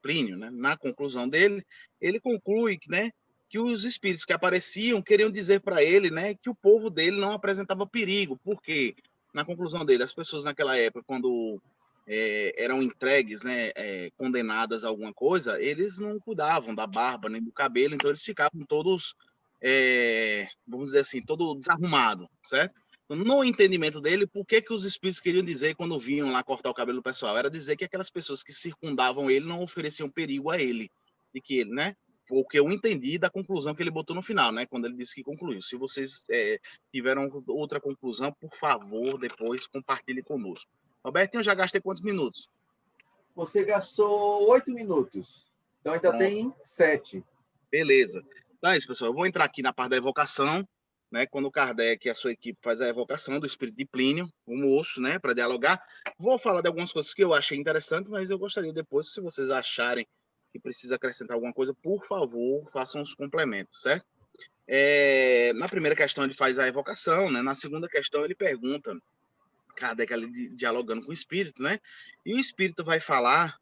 Plínio, né? Na conclusão dele, ele conclui, né, que os espíritos que apareciam queriam dizer para ele, né, que o povo dele não apresentava perigo, porque, na conclusão dele, as pessoas naquela época, quando eram entregues, né, condenadas a alguma coisa, eles não cuidavam da barba nem do cabelo, então eles ficavam todos, vamos dizer assim, todo desarrumado, certo? No entendimento dele, por que os espíritos queriam dizer quando vinham lá cortar o cabelo do pessoal? Era dizer que aquelas pessoas que circundavam ele não ofereciam perigo a ele, de que ele, né? O que eu entendi da conclusão que ele botou no final, né? Quando ele disse que concluiu. Se vocês tiveram outra conclusão, por favor, depois compartilhe conosco. Robertinho, eu já gastei quantos minutos? Você gastou 8 minutos. Então ainda tem 7. Beleza. Então é isso, pessoal. Eu vou entrar aqui na parte da evocação, né? Quando o Kardec e a sua equipe faz a evocação do espírito de Plínio, o moço, né? Para dialogar. Vou falar de algumas coisas que eu achei interessante, mas eu gostaria depois, se vocês acharem que precisa acrescentar alguma coisa, por favor, façam os complementos, certo? Na primeira questão ele faz a evocação, né? Na segunda questão ele pergunta, Kardec ali dialogando com o espírito, né? E o espírito vai falar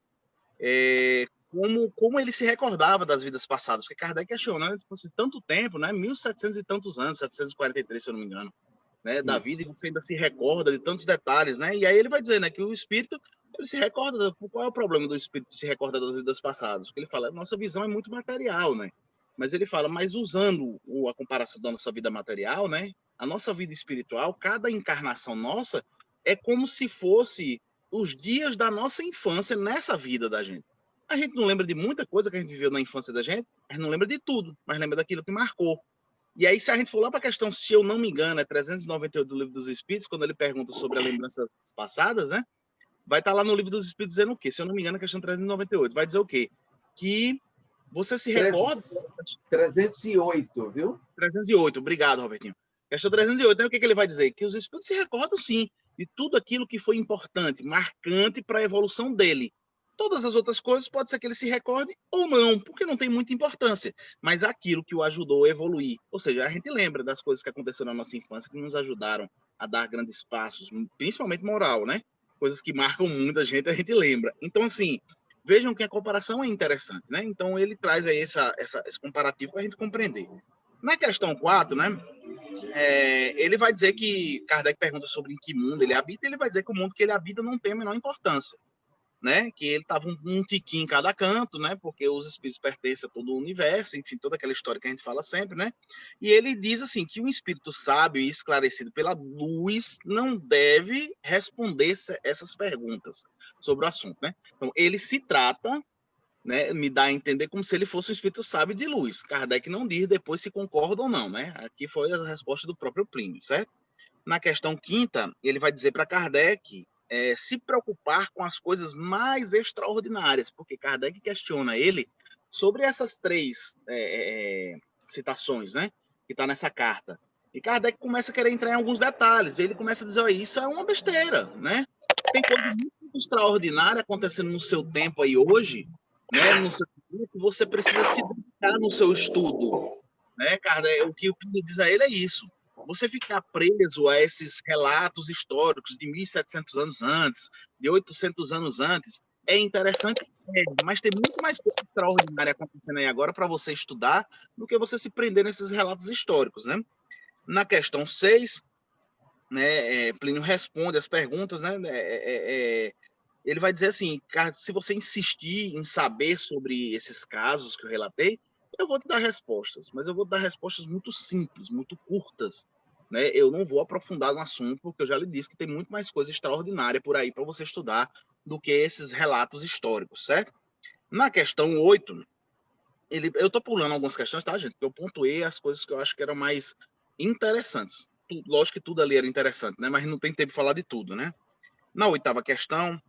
como ele se recordava das vidas passadas, porque Kardec questiona, né? Tipo assim, tanto tempo, né? 1700 e tantos anos, 743, se eu não me engano, né? Da vida, e você ainda se recorda de tantos detalhes, né? E aí ele vai dizer, né, que o espírito, ele se recorda, qual é o problema do espírito se recordar das vidas passadas? Porque ele fala, nossa visão é muito material, né? Mas ele fala, mas usando a comparação da nossa vida material, né? A nossa vida espiritual, cada encarnação nossa é como se fosse os dias da nossa infância nessa vida da gente. A gente não lembra de muita coisa que a gente viveu na infância da gente, a gente não lembra de tudo, mas lembra daquilo que marcou. E aí, se a gente for lá para a questão, se eu não me engano, é 398 do Livro dos Espíritos, quando ele pergunta sobre a lembrança passadas, né? Vai estar lá no Livro dos Espíritos dizendo o quê? Se eu não me engano, a questão 398. Vai dizer o quê? Que você se recorda... 308, viu? 308, obrigado, Robertinho. Questão 308, né? O que ele vai dizer? Que os espíritos se recordam, sim, de tudo aquilo que foi importante, marcante para a evolução dele. Todas as outras coisas pode ser que ele se recorde ou não, porque não tem muita importância. Mas aquilo que o ajudou a evoluir. Ou seja, a gente lembra das coisas que aconteceram na nossa infância que nos ajudaram a dar grandes passos, principalmente moral, né? Coisas que marcam muito a gente lembra. Então, assim, vejam que a comparação é interessante, né? Então, ele traz aí esse comparativo para a gente compreender. Na questão 4, né? Ele vai dizer que Kardec pergunta sobre em que mundo ele habita, ele vai dizer que o mundo que ele habita não tem a menor importância, né? Que ele estava um tiquinho em cada canto, né? Porque os espíritos pertencem a todo o universo, enfim, toda aquela história que a gente fala sempre, né? E ele diz assim que um espírito sábio e esclarecido pela luz não deve responder essas perguntas sobre o assunto, né? Então, ele se trata, né, me dá a entender como se ele fosse um espírito sábio de luz. Kardec não diz depois se concorda ou não, né? Aqui foi a resposta do próprio Plínio, certo? Na questão 5ª, ele vai dizer para Kardec se preocupar com as coisas mais extraordinárias, porque Kardec questiona ele sobre essas 3 citações, né, que está nessa carta. E Kardec começa a querer entrar em alguns detalhes. Ele começa a dizer, oh, isso é uma besteira, né? Tem coisa muito extraordinária acontecendo no seu tempo aí hoje, né, no seu tempo, que você precisa se dedicar no seu estudo, né, Kardec? O que o Plínio diz a ele é isso. Você ficar preso a esses relatos históricos de 1.700 anos antes, de 800 anos antes, é interessante, mas tem muito mais coisa extraordinária acontecendo aí agora para você estudar do que você se prender nesses relatos históricos, né? Na questão 6, né, Plínio responde as perguntas, né? Ele vai dizer assim, se você insistir em saber sobre esses casos que eu relatei, eu vou te dar respostas, mas eu vou dar respostas muito simples, muito curtas, né? Eu não vou aprofundar no assunto, porque eu já lhe disse que tem muito mais coisa extraordinária por aí para você estudar do que esses relatos históricos, certo? Na questão 8, eu estou pulando algumas questões, tá, gente? Porque eu pontuei as coisas que eu acho que eram mais interessantes. Lógico que tudo ali era interessante, né? Mas não tem tempo de falar de tudo, né? Na 8ª questão,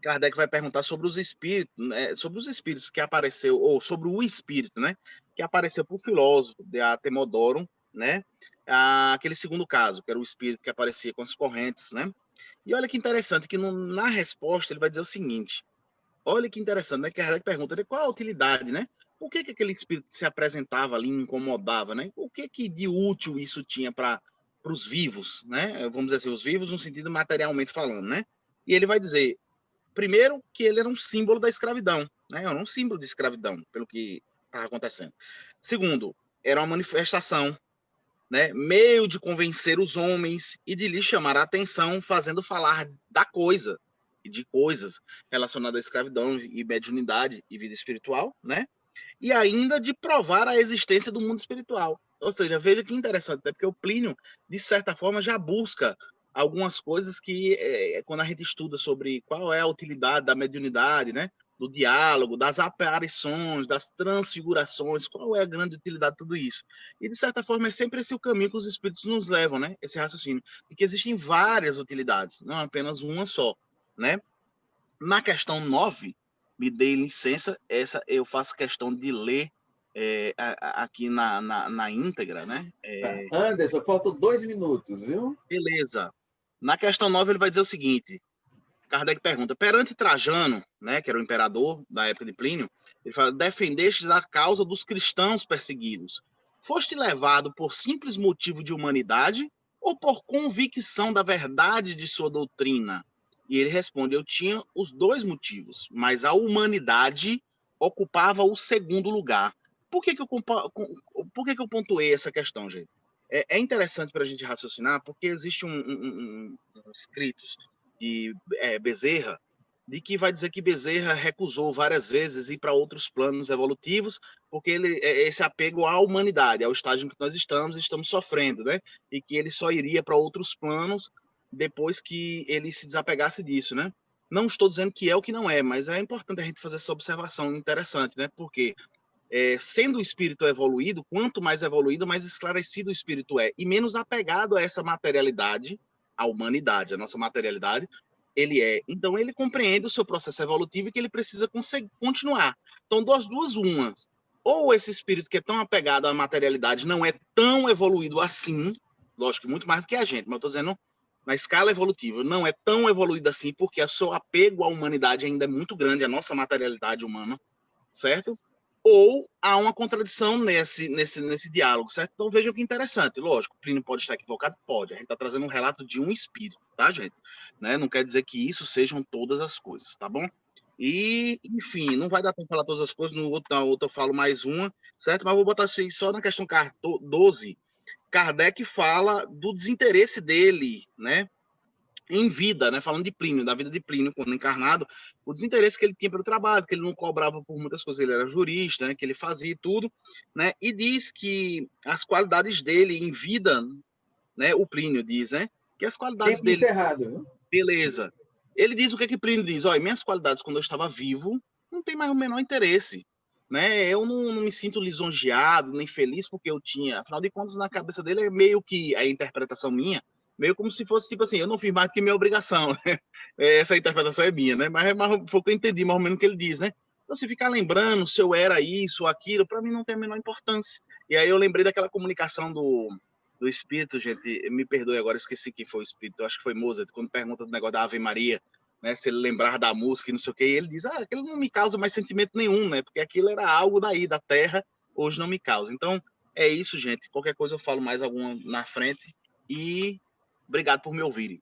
Kardec vai perguntar sobre os espíritos, né, sobre os espíritos que apareceu, ou sobre o espírito, né, que apareceu para o filósofo de Atemodoro, né, aquele segundo caso, que era o espírito que aparecia com as correntes, né. E olha que interessante, que na resposta ele vai dizer o seguinte, olha que interessante, né, que Kardec pergunta, né, qual a utilidade, né, por que aquele espírito se apresentava ali, incomodava, né, o que de útil isso tinha para os vivos, né, vamos dizer assim, os vivos no sentido materialmente falando, né, e ele vai dizer, primeiro, que ele era um símbolo da escravidão, né? Era um símbolo de escravidão, pelo que estava acontecendo. Segundo, era uma manifestação, né? Meio de convencer os homens e de lhes chamar a atenção, fazendo falar da coisa e de coisas relacionadas à escravidão e mediunidade e vida espiritual, né? E ainda de provar a existência do mundo espiritual. Ou seja, veja que interessante, né? Porque o Plínio, de certa forma, já busca algumas coisas que, quando a gente estuda sobre qual é a utilidade da mediunidade, né? Do diálogo, das aparições, das transfigurações, qual é a grande utilidade de tudo isso? E, de certa forma, é sempre esse o caminho que os espíritos nos levam, né? Esse raciocínio, de que existem várias utilidades, não apenas uma só, né? Na questão 9, me dê licença, essa eu faço questão de ler aqui na íntegra, né? Anderson, faltam 2 minutos, viu? Beleza. Na questão 9, ele vai dizer o seguinte: Kardec pergunta, perante Trajano, né, que era o imperador da época de Plínio, ele fala, defendestes a causa dos cristãos perseguidos. Foste levado por simples motivo de humanidade ou por convicção da verdade de sua doutrina? E ele responde, eu tinha os 2 motivos, mas a humanidade ocupava o segundo lugar. Por que eu pontuei essa questão, gente? É interessante para a gente raciocinar, porque existe um escritos de Bezerra, de que vai dizer que Bezerra recusou várias vezes ir para outros planos evolutivos, porque esse apego à humanidade, ao estágio em que nós estamos sofrendo, né? E que ele só iria para outros planos depois que ele se desapegasse disso, né? Não estou dizendo que é o que não é, mas é importante a gente fazer essa observação interessante, né? Porque sendo o espírito evoluído, quanto mais evoluído, mais esclarecido o espírito é, e menos apegado a essa materialidade, a humanidade, a nossa materialidade, ele é. Então, ele compreende o seu processo evolutivo e que ele precisa continuar. Então, das duas, umas. Ou esse espírito que é tão apegado à materialidade não é tão evoluído assim, lógico que muito mais do que a gente, mas eu estou dizendo, na escala evolutiva, não é tão evoluído assim, porque o seu apego à humanidade ainda é muito grande, a nossa materialidade humana, certo? Ou há uma contradição nesse diálogo, certo? Então vejam que interessante. Lógico, o Plínio pode estar equivocado? Pode. A gente está trazendo um relato de um espírito, tá, gente? Né? Não quer dizer que isso sejam todas as coisas, tá bom? E, enfim, não vai dar para falar todas as coisas, no outro eu falo mais uma, certo? Mas vou botar assim, só na questão 12, Kardec fala do desinteresse dele, né? Em vida, né? Falando de Plínio, da vida de Plínio quando encarnado, o desinteresse que ele tinha pelo trabalho, que ele não cobrava por muitas coisas, ele era jurista, né? Que ele fazia tudo, né? E diz que as qualidades dele em vida, né? O Plínio diz, né? Que as qualidades Tempo dele, encerrado, viu? beleza. Ele diz o que é que Plínio diz, olha, minhas qualidades quando eu estava vivo não tem mais o menor interesse, né? Eu não me sinto lisonjeado nem feliz porque eu tinha, afinal de contas, na cabeça dele é meio que a interpretação minha, meio como se fosse tipo assim, eu não fiz mais do que minha obrigação. Essa interpretação é minha, né? Mas foi o que eu entendi mais ou menos o que ele diz, né? Então, se ficar lembrando se eu era isso ou aquilo, para mim não tem a menor importância. E aí eu lembrei daquela comunicação do espírito, gente, me perdoe agora, esqueci quem foi o espírito, acho que foi Mozart, quando pergunta do negócio da Ave Maria, né, se ele lembrar da música e não sei o que, ele diz, aquilo não me causa mais sentimento nenhum, né, porque aquilo era algo daí, da terra, hoje não me causa. Então, é isso, gente, qualquer coisa eu falo mais alguma na frente, e obrigado por me ouvirem.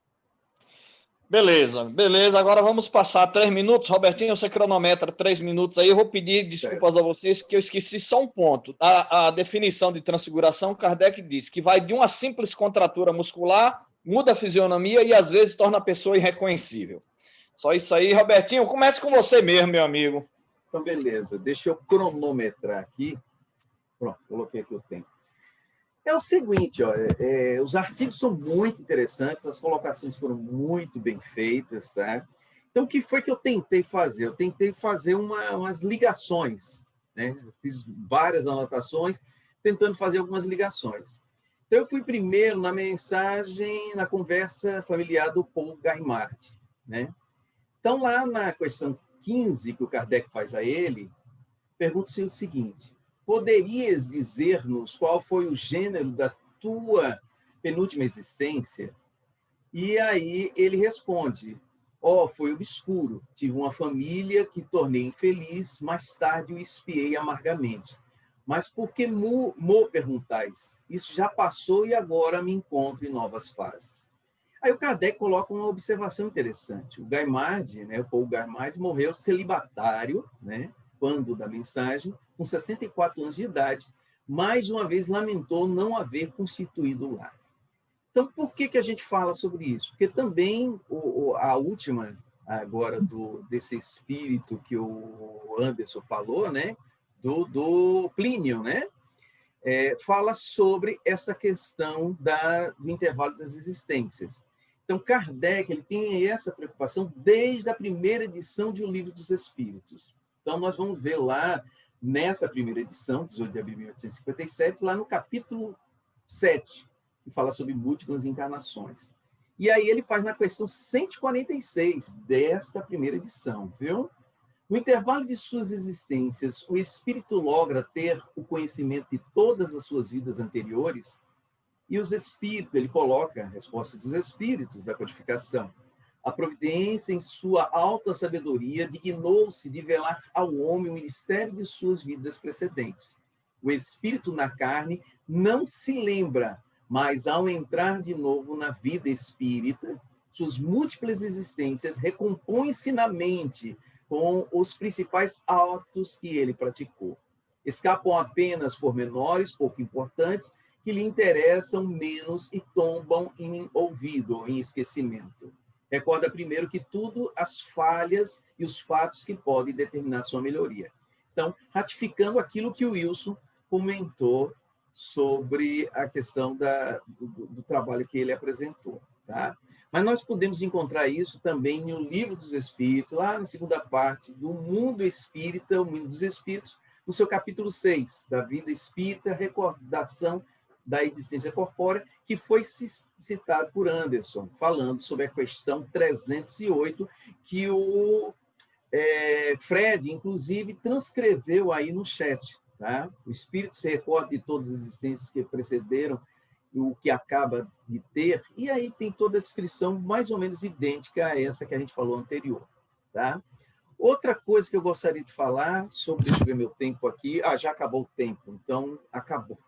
Beleza, beleza. Agora vamos passar 3 minutos. Robertinho, você cronometra 3 minutos aí. Eu vou pedir desculpas a vocês que eu esqueci só um ponto. A definição de transfiguração, Kardec diz que vai de uma simples contratura muscular, muda a fisionomia e às vezes torna a pessoa irreconhecível. Só isso aí. Robertinho, comece com você mesmo, meu amigo. Então, beleza. Deixa eu cronometrar aqui. Pronto, coloquei aqui o tempo. É o seguinte, ó, os artigos são muito interessantes, as colocações foram muito bem feitas, tá? Então, o que foi que eu tentei fazer? Eu tentei fazer umas ligações, né? Eu fiz várias anotações, tentando fazer algumas ligações. Então, eu fui primeiro na mensagem, na conversa familiar do Paul Gaimard, né? Então, lá na questão 15, que o Kardec faz a ele, pergunta-se o seguinte: poderias dizer-nos qual foi o gênero da tua penúltima existência? E aí ele responde: foi obscuro. Tive uma família que tornei infeliz, mais tarde o espiei amargamente. Mas por que me perguntais? Isso já passou e agora me encontro em novas fases. Aí o Kardec coloca uma observação interessante. O Gaimard, né, o Paul Gaimard, morreu celibatário, né, quando da mensagem, com 64 anos de idade, mais uma vez lamentou não haver constituído o lar. Então, por que a gente fala sobre isso? Porque também a última, agora, desse espírito que o Anderson falou, né, do Plínio, né, fala sobre essa questão do intervalo das existências. Então, Kardec ele tem essa preocupação desde a primeira edição de O Livro dos Espíritos. Então, nós vamos ver lá, nessa primeira edição, 18 de abril de 1857, lá no capítulo 7, que fala sobre múltiplas encarnações. E aí ele faz na questão 146 desta primeira edição, viu? No intervalo de suas existências, o espírito logra ter o conhecimento de todas as suas vidas anteriores, e os espíritos, ele coloca a resposta dos espíritos da codificação. A providência, em sua alta sabedoria, dignou-se de velar ao homem o mistério de suas vidas precedentes. O espírito na carne não se lembra, mas ao entrar de novo na vida espírita, suas múltiplas existências recompõem-se na mente com os principais atos que ele praticou. Escapam apenas pormenores pouco importantes que lhe interessam menos e tombam em ouvido, em esquecimento. Recorda primeiro que tudo as falhas e os fatos que podem determinar sua melhoria. Então, ratificando aquilo que o Wilson comentou sobre a questão do trabalho que ele apresentou. Tá? Mas nós podemos encontrar isso também no Livro dos Espíritos, lá na segunda parte do Mundo Espírita, o Mundo dos Espíritos, no seu capítulo 6, da vida espírita, recordação da existência corpórea, que foi citado por Anderson, falando sobre a questão 308, que o Fred, inclusive, transcreveu aí no chat. Tá? O espírito se recorda de todas as existências que precederam o que acaba de ter, e aí tem toda a descrição mais ou menos idêntica a essa que a gente falou anterior. Tá? Outra coisa que eu gostaria de falar sobre, deixa eu ver meu tempo aqui, já acabou o tempo, então acabou.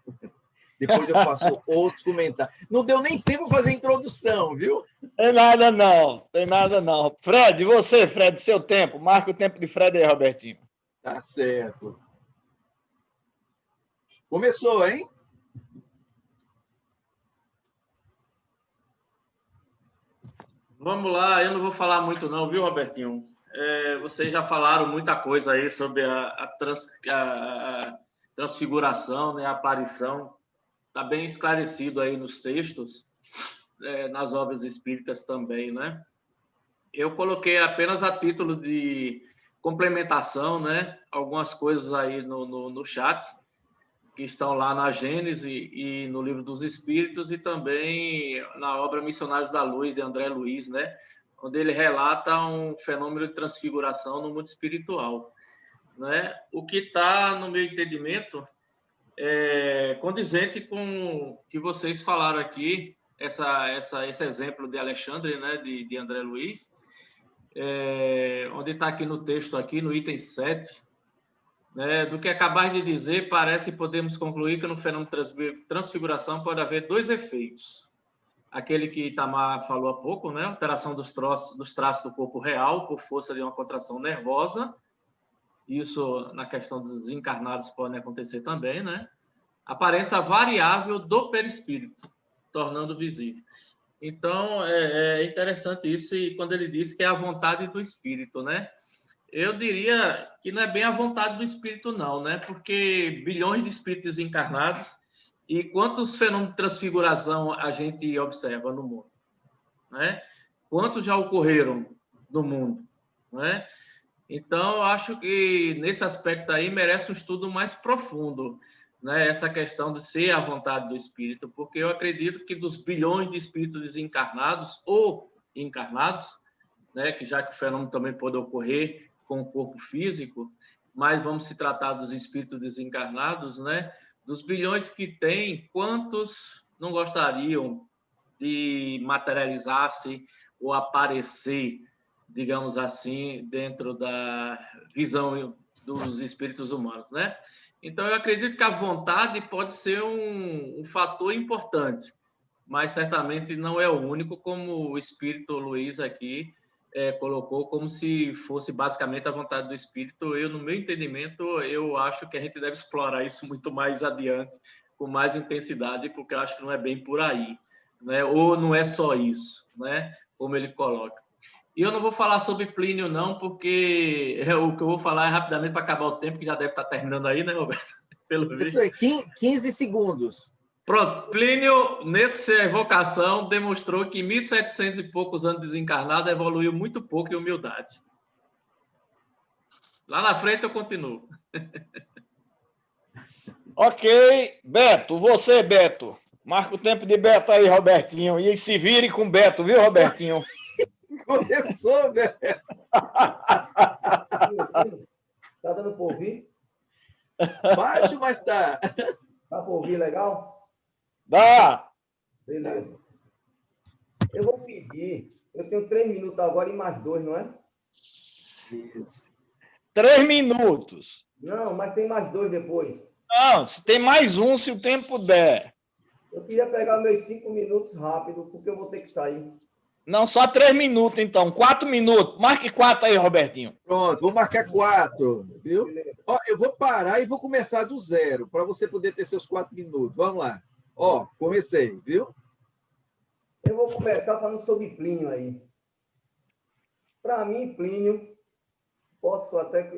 Depois eu faço outros comentários. Não deu nem tempo para fazer a introdução, viu? Tem nada não, tem nada não. Fred, você, Fred, seu tempo. Marca o tempo de Fred aí, Robertinho. Tá certo. Começou, hein? Vamos lá, eu não vou falar muito não, viu, Robertinho? Vocês já falaram muita coisa aí sobre a transfiguração, né, a aparição. Está bem esclarecido aí nos textos, nas obras espíritas também, né? Eu coloquei apenas a título de complementação, né? Algumas coisas aí no chat, que estão lá na Gênese e no Livro dos Espíritos, e também na obra Missionários da Luz, de André Luiz, né? Onde ele relata um fenômeno de transfiguração no mundo espiritual, né? O que está, no meu entendimento, condizente com o que vocês falaram aqui, esse exemplo de Alexandre, né, de André Luiz, onde está aqui no texto, aqui no item 7, né, do que acabaste de dizer, parece que podemos concluir que no fenômeno de transfiguração pode haver dois efeitos. Aquele que Itamar falou há pouco, né, alteração dos traços do corpo real por força de uma contração nervosa. Isso, na questão dos encarnados, pode acontecer também, né? Aparência variável do perispírito, tornando visível. Então, é interessante isso, e quando ele diz que é a vontade do espírito, né? Eu diria que não é bem a vontade do espírito, não, né? Porque bilhões de espíritos desencarnados, e quantos fenômenos de transfiguração a gente observa no mundo, né? Quantos já ocorreram no mundo, né? Então, eu acho que nesse aspecto aí merece um estudo mais profundo, né? Essa questão de ser a vontade do espírito, porque eu acredito que dos bilhões de espíritos desencarnados ou encarnados, né? Que já que o fenômeno também pode ocorrer com o corpo físico, mas vamos se tratar dos espíritos desencarnados, né? Dos bilhões que tem, quantos não gostariam de materializar-se ou aparecer, digamos assim, dentro da visão dos espíritos humanos, né? Então, eu acredito que a vontade pode ser um fator importante, mas certamente não é o único, como o espírito Luiz aqui colocou, como se fosse basicamente a vontade do espírito. Eu, no meu entendimento, eu acho que a gente deve explorar isso muito mais adiante, com mais intensidade, porque eu acho que não é bem por aí, né? Ou não é só isso, né? Como ele coloca. E eu não vou falar sobre Plínio, não, porque o que eu vou falar é rapidamente para acabar o tempo, que já deve estar terminando aí, né, Roberto? Pelo visto. 15 segundos. Pronto, Plínio, nessa evocação, demonstrou que em 1.700 e poucos anos desencarnado, evoluiu muito pouco em humildade. Lá na frente eu continuo. Ok, Beto, você, Beto. Marca o tempo de Beto aí, Robertinho. E se vire com Beto, viu, Robertinho? Começou, velho. Tá dando para ouvir? Baixo, mas tá. Dá para ouvir legal? Dá! Beleza. Eu vou pedir. Eu tenho 3 minutos agora e mais 2, não é? Isso. 3 minutos. Não, mas tem mais 2 depois. Não, se tem mais um, se o tempo der. Eu queria pegar meus 5 minutos rápido, porque eu vou ter que sair. Não, só 3 minutos, então. 4 minutos. Marque 4 aí, Robertinho. Pronto, vou marcar 4, viu? Ó, eu vou parar e vou começar do zero, para você poder ter seus 4 minutos. Vamos lá. Ó, comecei, viu? Eu vou começar falando sobre Plínio aí. Para mim, Plínio, posso até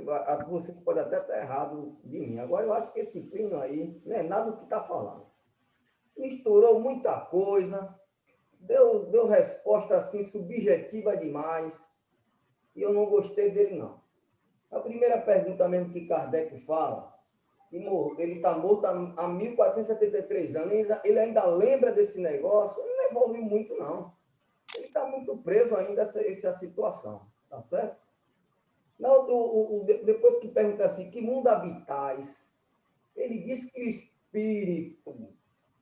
vocês podem até estar errado de mim. Agora, eu acho que esse Plínio aí não é nada do que está falando. Misturou muita coisa, deu resposta assim subjetiva demais, e eu não gostei dele, não. A primeira pergunta mesmo que Kardec fala, que ele está morto há 1473 anos, ele ainda lembra desse negócio, ele não evoluiu muito, não. Ele está muito preso ainda a essa situação, tá certo? Depois que pergunta assim, que mundo habitais? Ele diz que o espírito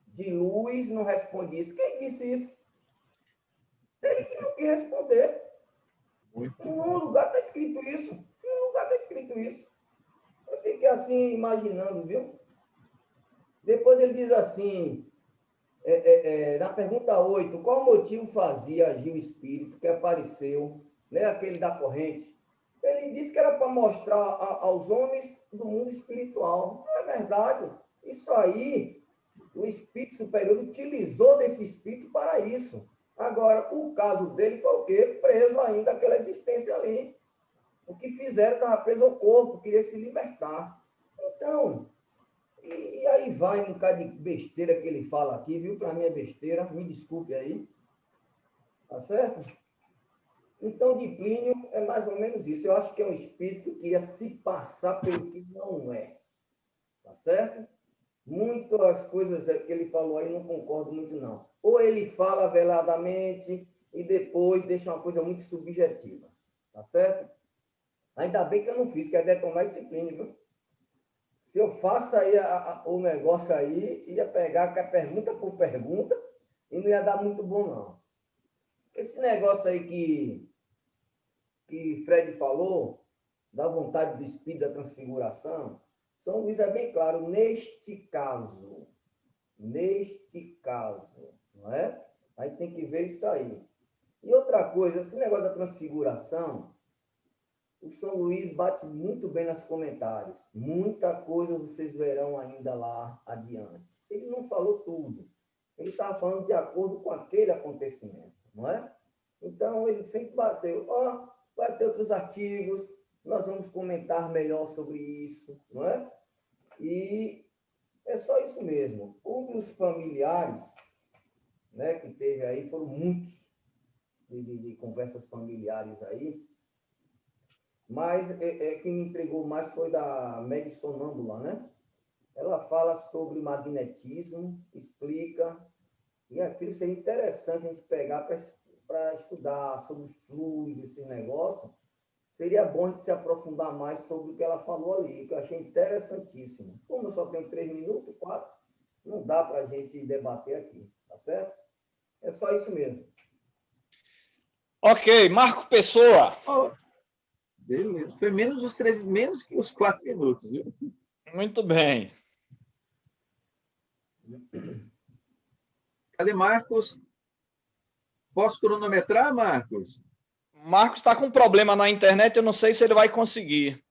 de luz não responde isso. Quem disse isso? Ele que não quis responder. Em nenhum lugar está escrito isso. Em nenhum lugar está escrito isso. Eu fiquei assim, imaginando, viu? Depois ele diz assim, na pergunta 8, qual motivo fazia agir o espírito que apareceu, né, aquele da corrente? Ele disse que era para mostrar aos homens do mundo espiritual. Não é verdade. Isso aí, o espírito superior utilizou desse espírito para isso. Agora, o caso dele foi o quê? Preso ainda àquela existência ali. O que fizeram estava preso ao corpo, queria se libertar. Então, e aí vai um bocado de besteira que ele fala aqui, viu? Para mim é besteira, me desculpe aí. Tá certo? Então, de Plínio é mais ou menos isso. Eu acho que é um espírito que queria se passar pelo que não é. Tá certo? Muitas coisas que ele falou aí não concordo muito, não. Ou ele fala veladamente e depois deixa uma coisa muito subjetiva. Tá certo? Ainda bem que eu não fiz, que é detonar esse Plínio, viu? Se eu faço aí o negócio aí, ia pegar pergunta por pergunta e não ia dar muito bom, não. Esse negócio aí que Fred falou, da vontade do espírito da transfiguração, São Luís é bem claro, neste caso, não é? Aí tem que ver isso aí. E outra coisa, esse negócio da transfiguração, o São Luís bate muito bem nos comentários. Muita coisa vocês verão ainda lá adiante. Ele não falou tudo. Ele estava falando de acordo com aquele acontecimento, não é? Então, ele sempre bateu. Vai ter outros artigos, nós vamos comentar melhor sobre isso, não é? E é só isso mesmo. Outros familiares, né, que teve aí, foram muitos de conversas familiares aí, mas quem me entregou mais foi da Meg Sonâmbula, né? Ela fala sobre magnetismo, explica, e aquilo seria interessante a gente pegar para estudar sobre fluidos, esse negócio. Seria bom a gente se aprofundar mais sobre o que ela falou ali, que eu achei interessantíssimo. Como eu só tenho 3 minutos, 4, não dá para a gente debater aqui, tá certo? É só isso mesmo. Ok, Marco Pessoa. Beleza. Foi menos que os 4 minutos, viu? Muito bem. Cadê Marcos? Posso cronometrar, Marcos? Marcos está com um problema na internet, eu não sei se ele vai conseguir.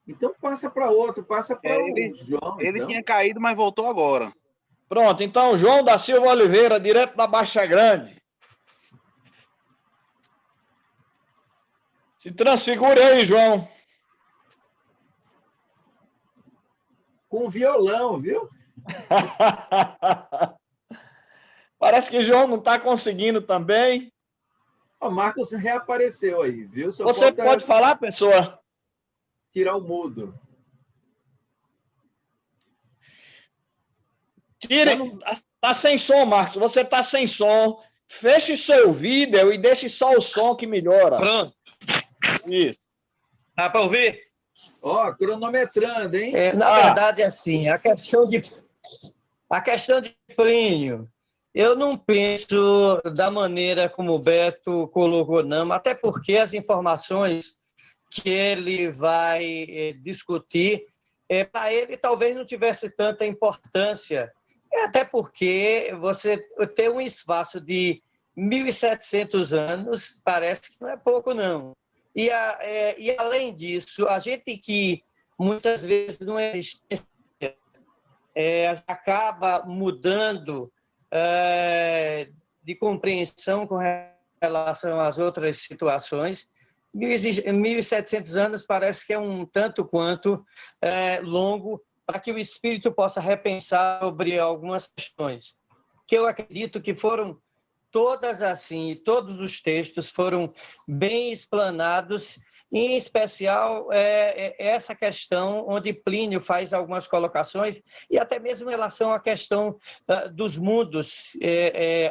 Então passa para outro, passa para o João. Ele então. tinha caído, mas voltou agora. Pronto, então, João da Silva Oliveira, direto da Baixa Grande. Se transfigure aí, João. Com violão, viu? Parece que o João não está conseguindo também. O Marcos reapareceu aí, viu? Só Você falta pode falar, pessoa? tirar o mudo. Tire. Tá sem som, Marcos. Você tá sem som. Feche seu vídeo e deixe só o som que melhora. Pronto. Isso. Dá para ouvir? Ó, cronometrando, hein? Na verdade, assim, a questão de Plínio, eu não penso da maneira como o Beto colocou, não, até porque as informações que ele vai discutir, para ele talvez não tivesse tanta importância, até porque você ter um espaço de 1.700 anos parece que não é pouco, não. E além disso, a gente que muitas vezes não existe, acaba mudando de compreensão com relação às outras situações. 1.700 anos parece que é um tanto quanto longo para que o espírito possa repensar sobre algumas questões, que eu acredito que foram todas assim, todos os textos foram bem explanados, em especial essa questão onde Plínio faz algumas colocações, e até mesmo em relação à questão dos mundos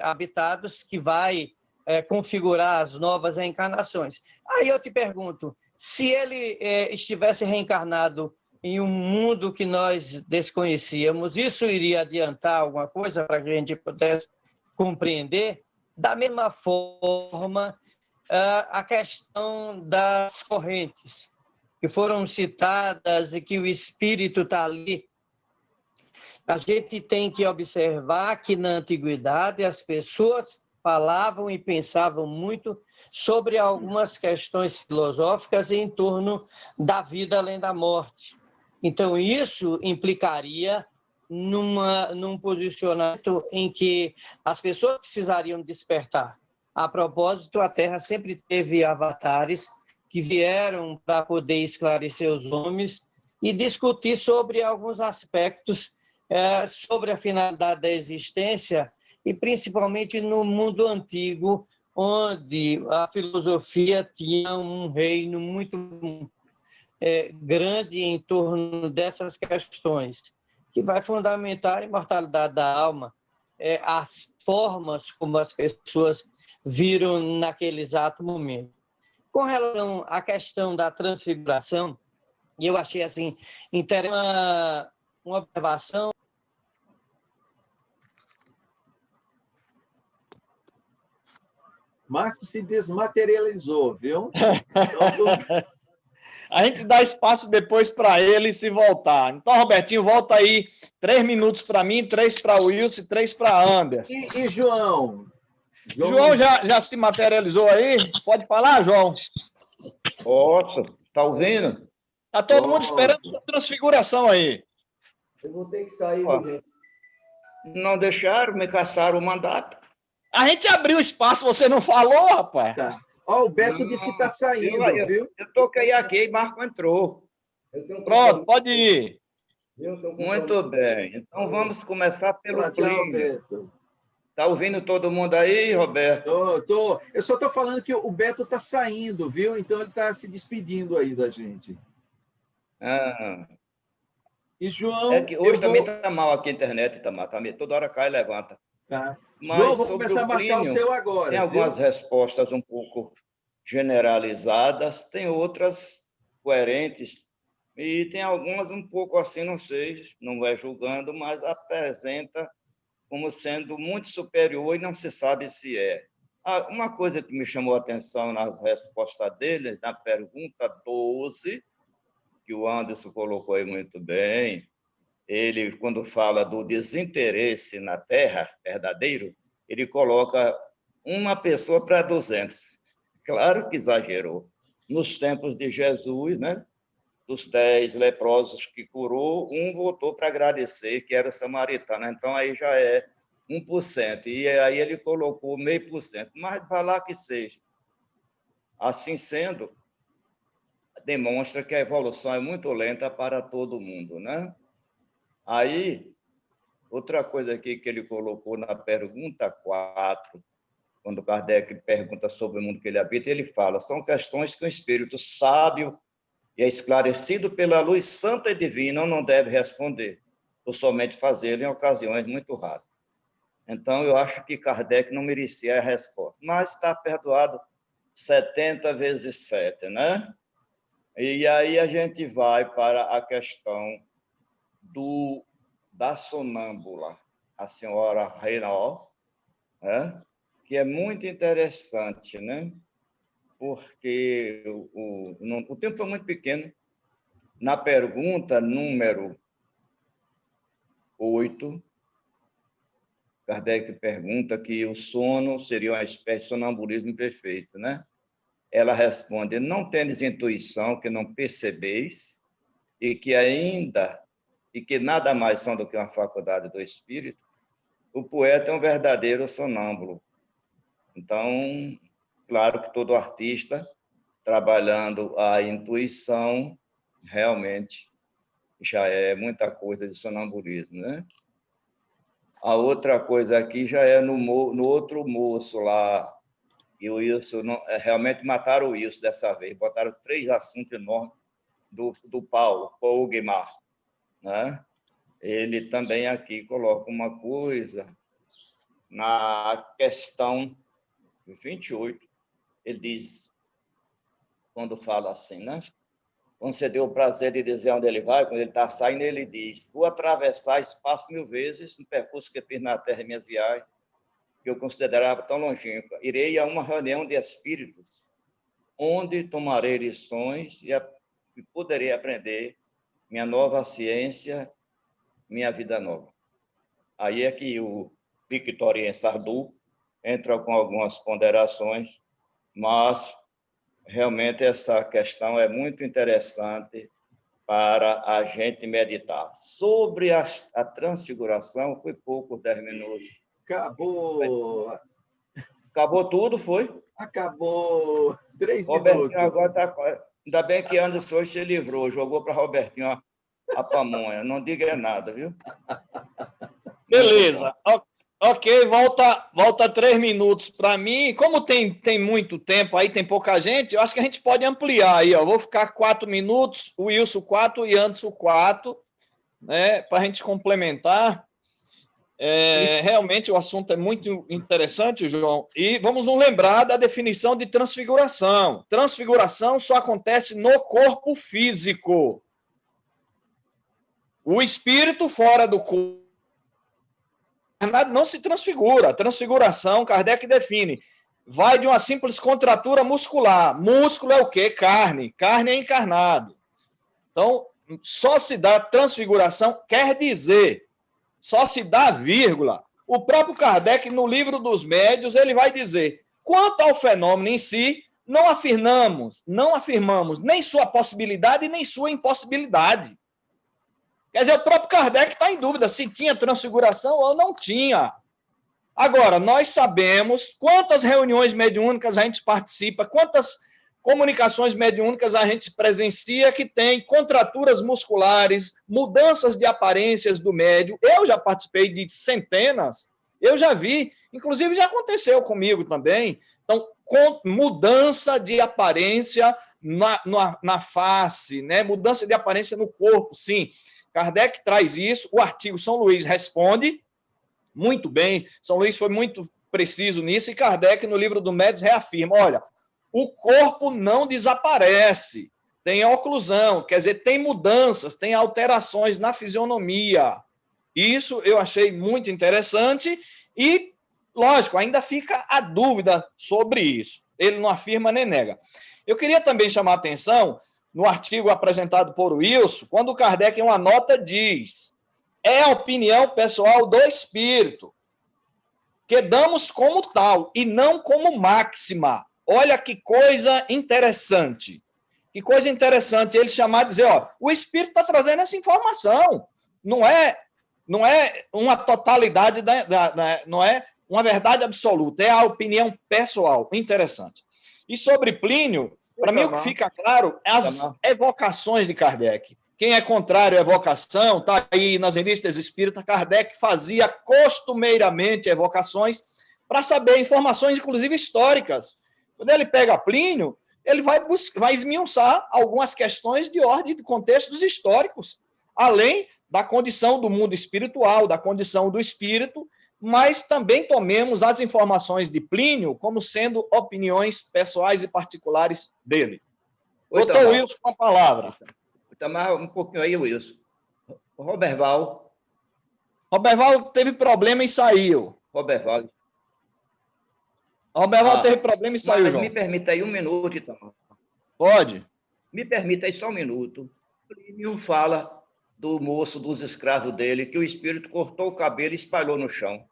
habitados, que vai configurar as novas reencarnações. Aí eu te pergunto, se ele estivesse reencarnado em um mundo que nós desconhecíamos, isso iria adiantar alguma coisa para que a gente pudesse compreender? Da mesma forma, a questão das correntes, que foram citadas e que o espírito está ali. A gente tem que observar que, na antiguidade, as pessoas falavam e pensavam muito sobre algumas questões filosóficas em torno da vida além da morte. Então, isso implicaria num posicionamento em que as pessoas precisariam despertar. A propósito, a Terra sempre teve avatares que vieram para poder esclarecer os homens e discutir sobre alguns aspectos sobre a finalidade da existência, e principalmente no mundo antigo, onde a filosofia tinha um reino muito grande em torno dessas questões, que vai fundamentar a imortalidade da alma, as formas como as pessoas viram naquele exato momento. Com relação à questão da transfiguração, eu achei assim interessante uma observação. Marcos se desmaterializou, viu? A gente dá espaço depois para ele se voltar. Então, Robertinho, volta aí 3 minutos para mim, 3 para o Wilson e 3 para Anderson. E João? João já se materializou aí? Pode falar, João? Posso? Tá ouvindo? Tá todo mundo esperando a transfiguração aí. Eu vou ter que sair, gente. Não deixaram, me caçaram o mandato. A gente abriu espaço, você não falou, rapaz? Tá. Ó, o Beto disse que está saindo, viu? Eu toquei aqui e Marco entrou. Pronto, pode ir. Muito bem. Então vamos começar pelo Plínio. Beto. Tá ouvindo todo mundo aí, Roberto? Tô. Eu só estou falando que o Beto está saindo, viu? Então ele está se despedindo aí da gente. E João... É que hoje também está mal aqui a internet, Itamar. Toda hora cai e levanta. Tá. Mas João, vou começar a marcar o seu agora. Tem algumas respostas um pouco generalizadas, tem outras coerentes, e tem algumas um pouco assim, não sei, não vai julgando, mas apresenta como sendo muito superior e não se sabe se é. Uma coisa que me chamou a atenção nas respostas dele, na pergunta 12, que o Anderson colocou aí muito bem, ele, quando fala do desinteresse na Terra verdadeiro, ele coloca uma pessoa para 200. Claro que exagerou. Nos tempos de Jesus, né, dos 10 leprosos que curou, um voltou para agradecer, que era o samaritano. Então, aí já é 1%. E aí ele colocou 0,5%. Mas vai lá que seja. Assim sendo, demonstra que a evolução é muito lenta para todo mundo, né? Aí, outra coisa aqui que ele colocou na pergunta 4, quando Kardec pergunta sobre o mundo que ele habita, ele fala, são questões que o espírito sábio e é esclarecido pela luz santa e divina não deve responder, ou somente fazê-lo em ocasiões muito raras. Então, eu acho que Kardec não merecia a resposta, mas está perdoado 70 vezes 7, né? E aí a gente vai para a questão da sonâmbula, a senhora Renault, né? Que é muito interessante, né? Porque o tempo foi muito pequeno. Na pergunta número 8, Kardec pergunta que o sono seria uma espécie de sonambulismo perfeito, né? Ela responde: não tendes intuição que não percebeis e que nada mais são do que uma faculdade do espírito. O poeta é um verdadeiro sonâmbulo. Então, claro que todo artista trabalhando a intuição realmente já é muita coisa de sonambulismo, né? A outra coisa aqui já é no outro moço lá, e o Wilson, realmente mataram o Wilson dessa vez, botaram 3 assuntos enormes do Paul Guimard, né? Ele também aqui coloca uma coisa, na questão 28, ele diz, quando fala assim, né? Concedeu o prazer de dizer onde ele vai, quando ele está saindo, ele diz: vou atravessar espaço 1000 vezes no percurso que fiz na terra em minhas viagens, que eu considerava tão longínqua. Irei a uma reunião de espíritos, onde tomarei lições e poderei aprender minha nova ciência, minha vida nova. Aí é que o Victorien Sardou entra com algumas ponderações, mas realmente essa questão é muito interessante para a gente meditar. Sobre a transfiguração, foi pouco, 10 minutos. Acabou. Acabou tudo, foi? Acabou. 3 Robertinho minutos. Agora tá... Ainda bem que Anderson hoje se livrou, jogou para Robertinho a pamonha. Não diga nada, viu? Beleza. Ok, volta 3 minutos para mim. Como tem muito tempo aí, tem pouca gente, eu acho que a gente pode ampliar aí, ó. Vou ficar 4 minutos, o Wilson 4 e Anderson 4, né, para a gente complementar. Realmente o assunto é muito interessante, João. E vamos nos lembrar da definição de transfiguração. Transfiguração só acontece no corpo físico. O espírito fora do corpo não se transfigura. A transfiguração, Kardec define, vai de uma simples contratura muscular. Músculo é o quê? Carne. Carne é encarnado. Então, só se dá transfiguração, quer dizer, só se dá vírgula. O próprio Kardec, no livro dos médios, ele vai dizer, quanto ao fenômeno em si, não afirmamos nem sua possibilidade, nem sua impossibilidade. Quer dizer, o próprio Kardec está em dúvida se tinha transfiguração ou não tinha. Agora, nós sabemos quantas reuniões mediúnicas a gente participa, quantas comunicações mediúnicas a gente presencia que tem contraturas musculares, mudanças de aparências do médium. Eu já participei de centenas, eu já vi, inclusive já aconteceu comigo também. Então, com mudança de aparência na face, né? Mudança de aparência no corpo, sim. Kardec traz isso, o artigo São Luís responde muito bem, São Luís foi muito preciso nisso, e Kardec, no livro do Médios, reafirma, olha, o corpo não desaparece, tem oclusão, quer dizer, tem mudanças, tem alterações na fisionomia. Isso eu achei muito interessante e, lógico, ainda fica a dúvida sobre isso. Ele não afirma nem nega. Eu queria também chamar a atenção no artigo apresentado por Wilson, quando o Kardec, em uma nota, diz: é a opinião pessoal do espírito, que damos como tal, e não como máxima. Olha que coisa interessante. Que coisa interessante ele chamar e dizer, ó, o espírito está trazendo essa informação. Não é uma totalidade, não é uma verdade absoluta, é a opinião pessoal. Interessante. E sobre Plínio, para mim o que fica claro é as evocações de Kardec. Quem é contrário à evocação, está aí nas revistas espíritas, Kardec fazia costumeiramente evocações para saber informações, inclusive históricas. Quando ele pega Plínio, ele vai esmiuçar algumas questões de ordem de contextos históricos, além da condição do mundo espiritual, da condição do espírito, mas também tomemos as informações de Plínio como sendo opiniões pessoais e particulares dele. Doutor Wilson, com a palavra. Itamar, um pouquinho aí, Wilson. Roberval teve problema e saiu. Roberval teve problema e saiu, mas João. me permita aí um minuto, Itamar. Pode. Me permita aí só um minuto. Plínio fala do moço, dos escravos dele, que o espírito cortou o cabelo e espalhou no chão.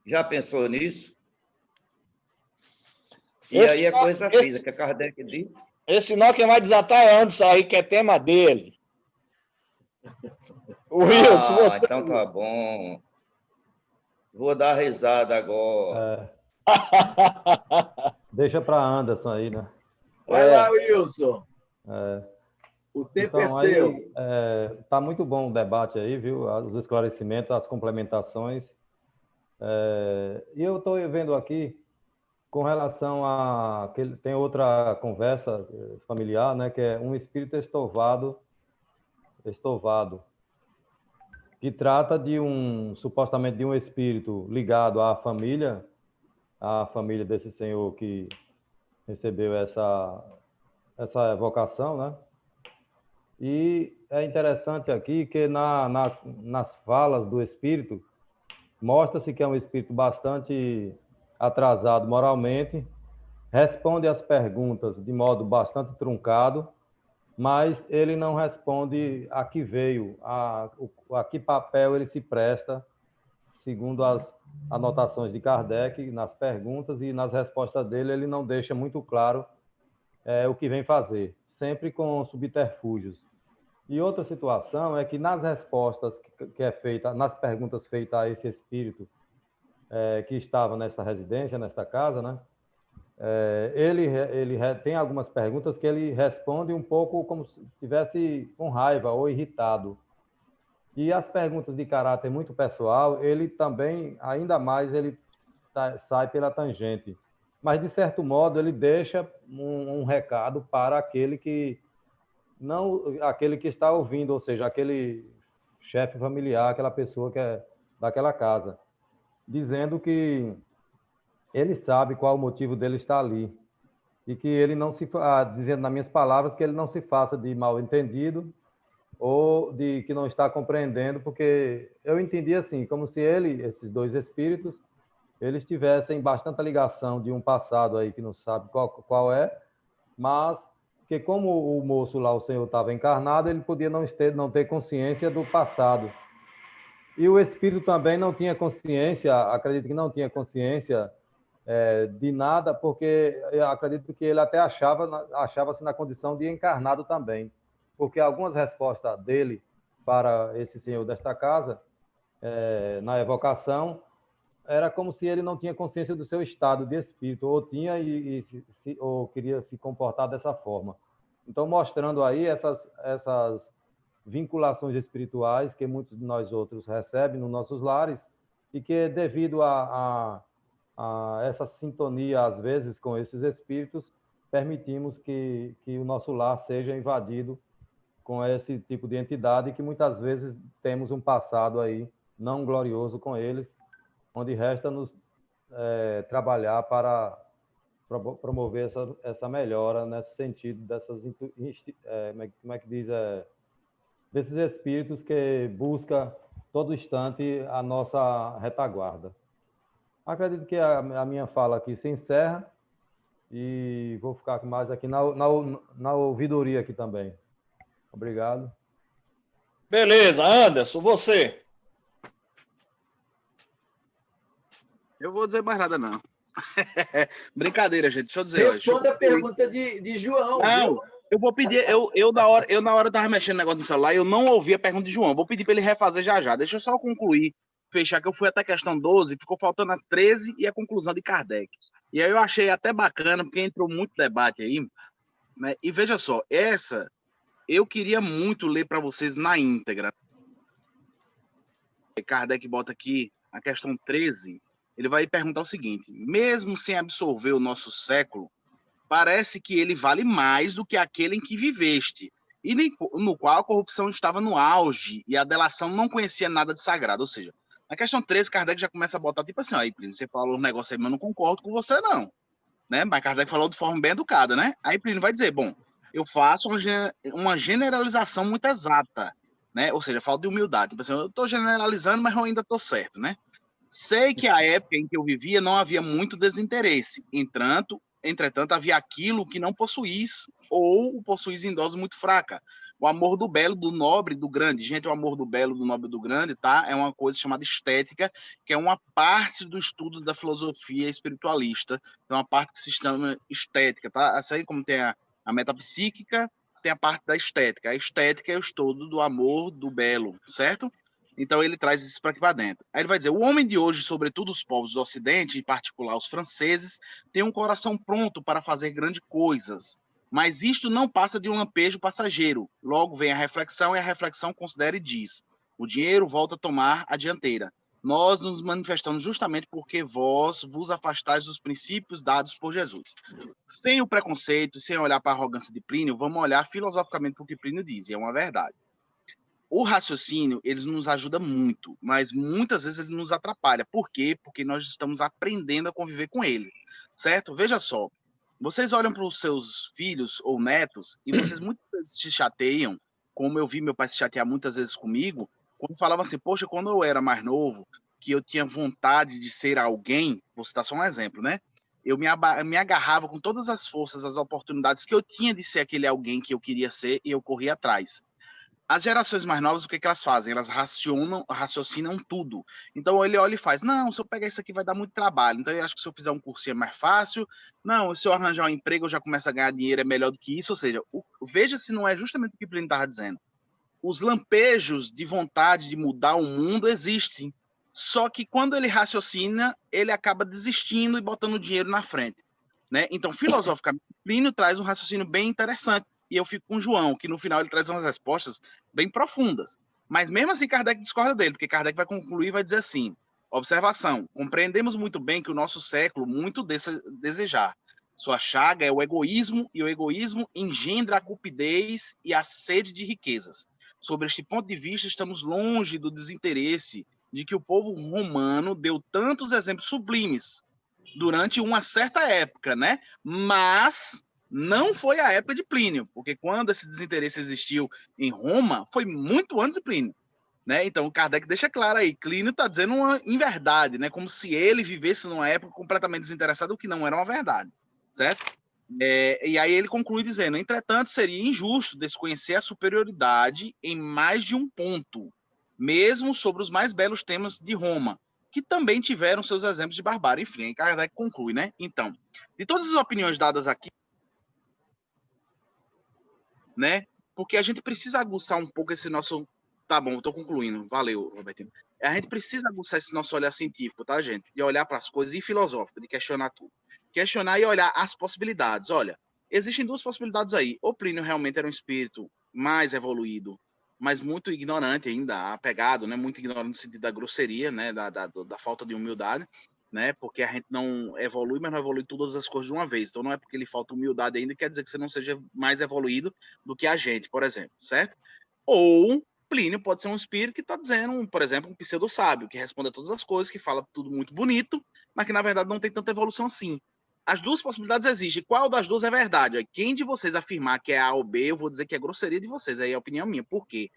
Já pensou nisso? E aí é coisa física, que Kardec diz. Esse nó quem vai desatar é Anderson aí, que é tema dele. Wilson, você... Então tá bom. Vou dar risada agora. Deixa para Anderson aí, né? Vai lá, Wilson. O tempo então, é seu. Tá muito bom o debate aí, viu? Os esclarecimentos, as complementações. E eu estou vendo aqui, com relação a... que tem outra conversa familiar, né? Que é um espírito estovado, que trata de supostamente de um espírito ligado à família desse senhor que recebeu essa evocação, né? E é interessante aqui que nas falas do espírito mostra-se que é um espírito bastante atrasado moralmente, responde às perguntas de modo bastante truncado, mas ele não responde a que veio, a que papel ele se presta, segundo as anotações de Kardec nas perguntas, e nas respostas dele ele não deixa muito claro o que vem fazer, sempre com subterfúgios. E outra situação é que nas respostas que é feita, nas perguntas feitas a esse espírito que estava nesta residência, nesta casa, né? Ele tem algumas perguntas que ele responde um pouco como se estivesse com raiva ou irritado. E as perguntas de caráter muito pessoal, ele também, ainda mais, ele sai pela tangente. Mas, de certo modo, ele deixa um recado para aquele que está ouvindo, ou seja, aquele chefe familiar, aquela pessoa que é daquela casa, dizendo que ele sabe qual o motivo dele estar ali e que ele não se... dizendo nas minhas palavras, que ele não se faça de mal entendido ou de que não está compreendendo, porque eu entendi assim, como se esses dois espíritos, eles tivessem bastante ligação de um passado aí que não sabe qual é, mas que como o moço lá, o senhor, estava encarnado, ele podia não ter consciência do passado. E o espírito também não tinha consciência, acredito que não tinha consciência de nada, porque eu acredito que ele até achava-se na condição de encarnado também, porque algumas respostas dele para esse senhor desta casa, na evocação, era como se ele não tinha consciência do seu estado de espírito, ou tinha ou queria se comportar dessa forma. Então, mostrando aí essas vinculações espirituais que muitos de nós outros recebem nos nossos lares e que, devido a essa sintonia, às vezes, com esses espíritos, permitimos que o nosso lar seja invadido com esse tipo de entidade e que muitas vezes temos um passado aí não glorioso com eles, onde resta-nos trabalhar para promover essa melhora nesse sentido desses espíritos que busca todo instante a nossa retaguarda. Acredito que a minha fala aqui se encerra e vou ficar mais aqui na ouvidoria aqui também. Obrigado. Beleza, Anderson, você. Eu vou dizer mais nada, não. Brincadeira, gente. Deixa eu dizer. Responda a pergunta de João. Não, viu? eu vou pedir. Eu na hora tava mexendo no negócio no celular e eu não ouvi a pergunta de João. Vou pedir para ele refazer já. Deixa eu só concluir, fechar, que eu fui até a questão 12, ficou faltando a 13 e a conclusão de Kardec. E aí eu achei até bacana, porque entrou muito debate aí, né? E veja só, essa eu queria muito ler para vocês na íntegra. Kardec bota aqui a questão 13. Ele vai perguntar o seguinte: mesmo sem absorver o nosso século, parece que ele vale mais do que aquele em que viveste, e no qual a corrupção estava no auge e a delação não conhecia nada de sagrado. Ou seja, Na questão 13, Kardec já começa a botar, tipo assim, ó, aí, Plínio, você falou um negócio aí, mas eu não concordo com você, não. Né? Mas Kardec falou de forma bem educada, né? Aí Plínio vai dizer, bom, eu faço uma generalização muito exata, né? Ou seja, falta de humildade. Tipo assim, eu estou generalizando, mas eu ainda estou certo, né? Sei que a época em que eu vivia não havia muito desinteresse. Entretanto, havia aquilo que não possuís, ou possuís em dose muito fraca. O amor do belo, do nobre, do grande. Gente, o amor do belo, do nobre, do grande, tá? É uma coisa chamada estética, que é uma parte do estudo da filosofia espiritualista. É uma parte que se chama estética, tá? Assim como tem a metapsíquica, tem a parte da estética. A estética é o estudo do amor do belo, certo? Então ele traz isso para aqui para dentro. Aí ele vai dizer, o homem de hoje, sobretudo os povos do Ocidente, em particular os franceses, tem um coração pronto para fazer grandes coisas. Mas isto não passa de um lampejo passageiro. Logo vem a reflexão, e a reflexão considera e diz: o dinheiro volta a tomar a dianteira. Nós nos manifestamos justamente porque vós vos afastais dos princípios dados por Jesus. Sem o preconceito, sem olhar para a arrogância de Plínio, vamos olhar filosoficamente para o que Plínio diz, e é uma verdade. O raciocínio, ele nos ajuda muito, mas muitas vezes ele nos atrapalha. Por quê? Porque nós estamos aprendendo a conviver com ele, certo? Veja só, vocês olham para os seus filhos ou netos e vocês muitas vezes se chateiam, como eu vi meu pai se chatear muitas vezes comigo, quando falava assim, poxa, quando eu era mais novo, que eu tinha vontade de ser alguém, vou citar só um exemplo, né? Eu me agarrava com todas as forças, as oportunidades que eu tinha de ser aquele alguém que eu queria ser e eu corria atrás. As gerações mais novas, o que elas fazem? Elas raciocinam tudo. Então ele olha e faz, não, se eu pegar isso aqui vai dar muito trabalho, então eu acho que se eu fizer um cursinho é mais fácil, não, se eu arranjar um emprego eu já começo a ganhar dinheiro, é melhor do que isso, ou seja, veja se não é justamente o que o Plínio estava dizendo. Os lampejos de vontade de mudar o mundo existem, só que quando ele raciocina, ele acaba desistindo e botando o dinheiro na frente. Né? Então, filosoficamente, Plínio traz um raciocínio bem interessante, e eu fico com o João, que no final ele traz umas respostas bem profundas. Mas mesmo assim, Kardec discorda dele, porque Kardec vai concluir e vai dizer assim, observação, compreendemos muito bem que o nosso século muito desejar. Sua chaga é o egoísmo, e o egoísmo engendra a cupidez e a sede de riquezas. Sobre este ponto de vista, estamos longe do desinteresse de que o povo romano deu tantos exemplos sublimes durante uma certa época, né? Mas não foi a época de Plínio, porque quando esse desinteresse existiu em Roma, foi muito antes de Plínio. Né? Então, Kardec deixa claro aí, Plínio está dizendo uma inverdade, né? Como se ele vivesse numa época completamente desinteressada, o que não era uma verdade, certo? E aí ele conclui dizendo, entretanto, seria injusto desconhecer a superioridade em mais de um ponto, mesmo sobre os mais belos temas de Roma, que também tiveram seus exemplos de barbárie. Enfim, aí Kardec conclui, né? Então, de todas as opiniões dadas aqui, né? Porque a gente precisa aguçar um pouco esse nosso... Tá bom, estou concluindo. Valeu, Robertinho. A gente precisa aguçar esse nosso olhar científico, tá, gente? De olhar para as coisas e filosófico, de questionar tudo. Questionar e olhar as possibilidades. Olha, existem duas possibilidades aí. Ou Plínio realmente era um espírito mais evoluído, mas muito ignorante ainda, apegado, né? Muito ignorante no sentido da grosseria, né? Da falta de humildade, né? Porque a gente não evolui, mas não evolui todas as coisas de uma vez. Então não é porque ele falta humildade ainda, quer dizer que você não seja mais evoluído do que a gente, por exemplo, certo? Ou Plínio pode ser um espírito que está dizendo, por exemplo, um pseudo-sábio, que responde a todas as coisas, que fala tudo muito bonito, mas que na verdade não tem tanta evolução assim. As duas possibilidades existem. Qual das duas é verdade? Quem de vocês afirmar que é A ou B, eu vou dizer que é grosseria de vocês. Aí é a opinião minha. Por quê?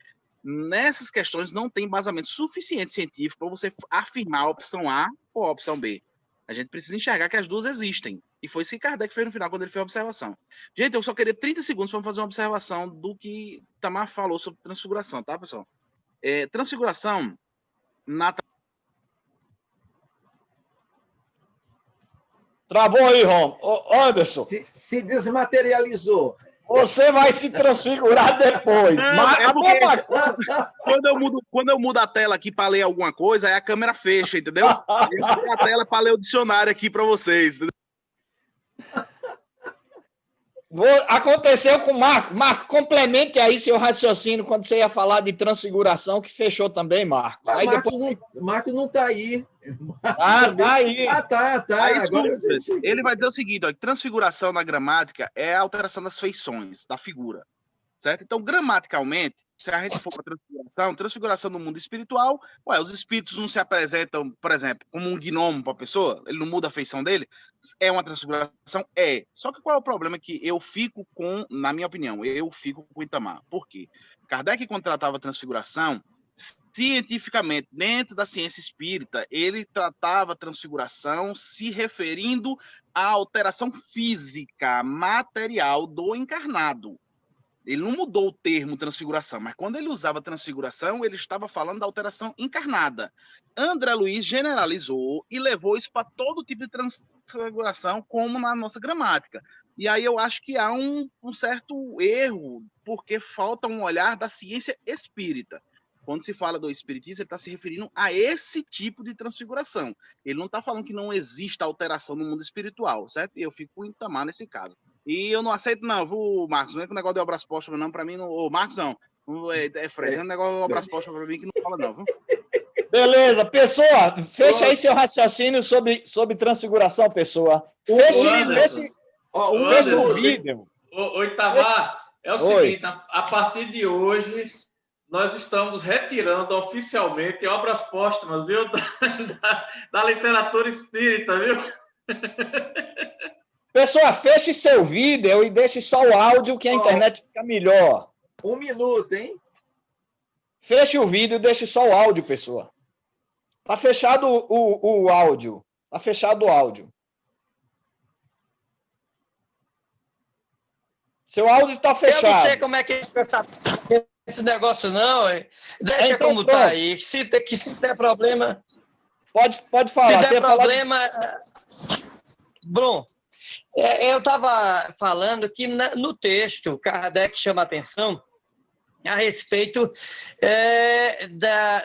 Nessas questões não tem embasamento suficiente científico para você afirmar a opção A ou a opção B. A gente precisa enxergar que as duas existem. E foi isso que Kardec fez no final, quando ele fez a observação. Gente, eu só queria 30 segundos para fazer uma observação do que Tamar falou sobre transfiguração, tá, pessoal? Transfiguração, Travou aí, Rom. Ô, Anderson. Se desmaterializou. Você vai se transfigurar depois. Não, Mas é porque quando eu mudo a tela aqui para ler alguma coisa, aí a câmera fecha, entendeu? Eu mudo a tela para ler o dicionário aqui para vocês. Aconteceu com o Marco. Marco, complemente aí seu raciocínio quando você ia falar de transfiguração, que fechou também, Marco. Mas Aí Marco não está aí. Tá aí. Tá. Aí, agora ele vai dizer o seguinte, ó, transfiguração na gramática é a alteração das feições, da figura, certo? Então, gramaticalmente, se a gente for para transfiguração no mundo espiritual, os espíritos não se apresentam, por exemplo, como um gnomo para a pessoa, ele não muda a feição dele, é uma transfiguração? É. Só que qual é o problema? Que eu fico na minha opinião, eu fico com o Itamar. Por quê? Kardec, quando tratava a transfiguração, cientificamente, dentro da ciência espírita, ele tratava a transfiguração se referindo à alteração física, material do encarnado. Ele não mudou o termo transfiguração, mas quando ele usava transfiguração, ele estava falando da alteração encarnada. André Luiz generalizou e levou isso para todo tipo de transfiguração, como na nossa gramática. E aí eu acho que há um certo erro, porque falta um olhar da ciência espírita. Quando se fala do espiritismo, ele está se referindo a esse tipo de transfiguração. Ele não está falando que não exista alteração no mundo espiritual, certo? Eu fico com o Itamar nesse caso. E eu não aceito, não, viu, Marcos? Não é que o negócio de obras postas, não, para mim, não. Ô, Marcos, não. É Fred, é um negócio de obras postas para mim que não fala, não, viu? Beleza, Pessoa, fecha aí seu raciocínio sobre transfiguração, Pessoa. Fecha o vídeo. Ô, Itamar, é o seguinte, a partir de hoje, nós estamos retirando oficialmente obras póstumas, viu? Da literatura espírita, viu? Pessoal, feche seu vídeo e deixe só o áudio, que a internet fica melhor. 1 minuto, hein? Feche o vídeo e deixe só o áudio, pessoal. Tá fechado o áudio. Tá fechado o áudio. Seu áudio tá fechado. Eu não sei como é que é esse negócio, não. Deixa então, como tá aí. Se der problema... Pode falar. Se der problema... Bom, eu estava falando que no texto, Kardec chama atenção a respeito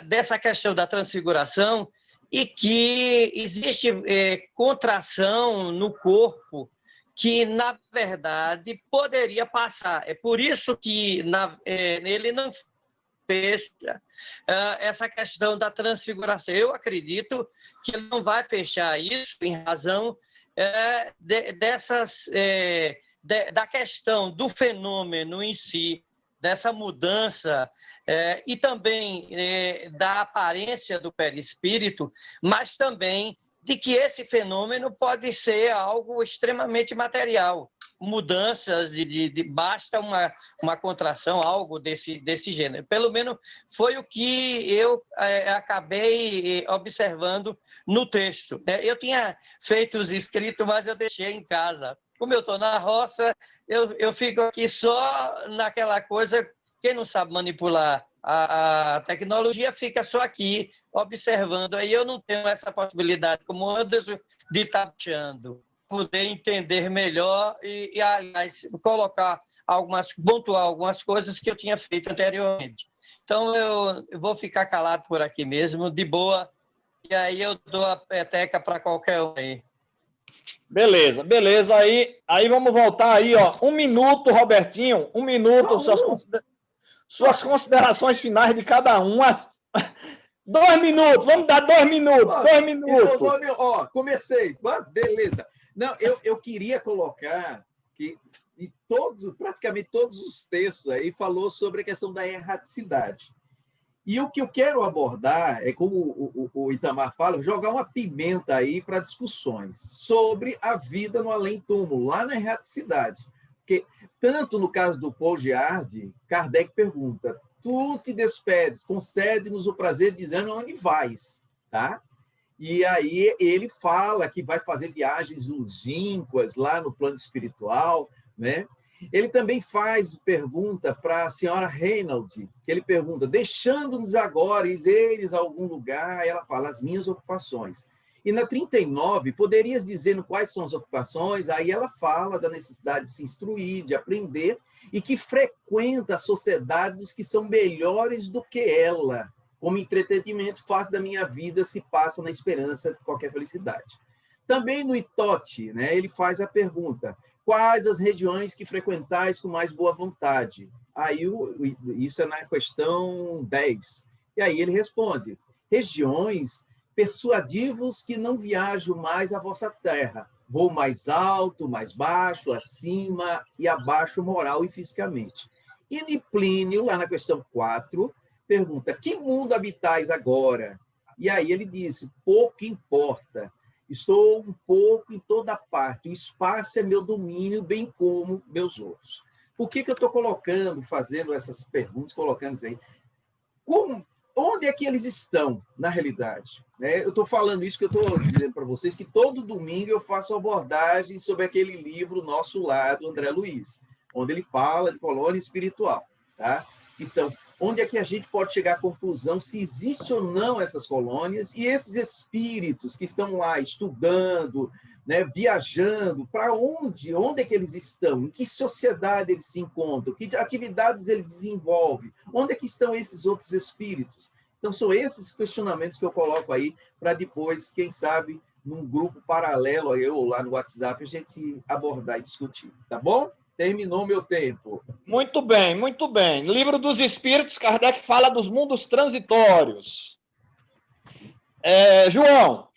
dessa questão da transfiguração e que existe contração no corpo que, na verdade, poderia passar. É por isso que ele não fecha essa questão da transfiguração. Eu acredito que ele não vai fechar isso em razão da questão do fenômeno em si, dessa mudança e também da aparência do perispírito, mas também de que esse fenômeno pode ser algo extremamente material, mudanças basta uma contração, algo desse gênero. Pelo menos foi o que eu acabei observando no texto. Eu tinha feito os escritos, mas eu deixei em casa. Como eu estou na roça, eu fico aqui só naquela coisa, quem não sabe manipular a tecnologia fica só aqui observando. Aí eu não tenho essa possibilidade, como Anderson, de estar puxando, poder entender melhor e aliás, pontuar algumas coisas que eu tinha feito anteriormente. Então, eu vou ficar calado por aqui mesmo, de boa, e aí eu dou a peteca para qualquer um aí. Beleza. Aí vamos voltar aí, ó. 1 minuto, Robertinho. 1 minuto, suas considerações finais de cada um. 2 minutos, vamos dar 2 minutos. 2 minutos. Então, comecei. Beleza. Não, eu queria colocar que praticamente todos os textos aí falou sobre a questão da erraticidade. E o que eu quero abordar é, como o Itamar fala, jogar uma pimenta aí para discussões sobre a vida no além-túmulo, lá na erraticidade. Porque, tanto no caso do Paul Giardi, Kardec pergunta, tu te despedes, concede-nos o prazer dizendo onde vais, tá? E aí ele fala que vai fazer viagens longínquas lá no plano espiritual, né? Ele também faz pergunta para a senhora Reinald, que ele pergunta, deixando-nos agora, ires a algum lugar? Ela fala, as minhas ocupações. E na 39, poderias dizer quais são as ocupações? Aí ela fala da necessidade de se instruir, de aprender, e que frequenta a sociedade dos que são melhores do que ela. Como entretenimento, parte da minha vida se passa na esperança de qualquer felicidade. Também no Itote, né, ele faz a pergunta, quais as regiões que frequentais com mais boa vontade? Aí, isso é na questão 10. E aí ele responde, regiões persuadivos que não viajo mais à vossa terra. Vou mais alto, mais baixo, acima e abaixo moral e fisicamente. E Plínio, lá na questão 4, pergunta: que mundo habitais agora? E aí ele disse: pouco importa. Estou um pouco em toda parte. O espaço é meu domínio, bem como meus outros. Por que eu estou fazendo essas perguntas, colocando isso aí? Onde é que eles estão, na realidade? Eu estou falando isso que eu estou dizendo para vocês, que todo domingo eu faço abordagem sobre aquele livro Nosso Lar, do André Luiz, onde ele fala de colônia espiritual. Tá? Então, onde é que a gente pode chegar à conclusão se existe ou não essas colônias e esses espíritos que estão lá estudando, né, viajando, para onde é que eles estão? Em que sociedade eles se encontram? Que atividades eles desenvolvem? Onde é que estão esses outros espíritos? Então, são esses questionamentos que eu coloco aí para depois, quem sabe, num grupo paralelo, eu lá no WhatsApp, a gente abordar e discutir. Tá bom? Terminou meu tempo. Muito bem, muito bem. Livro dos Espíritos, Kardec fala dos mundos transitórios. João.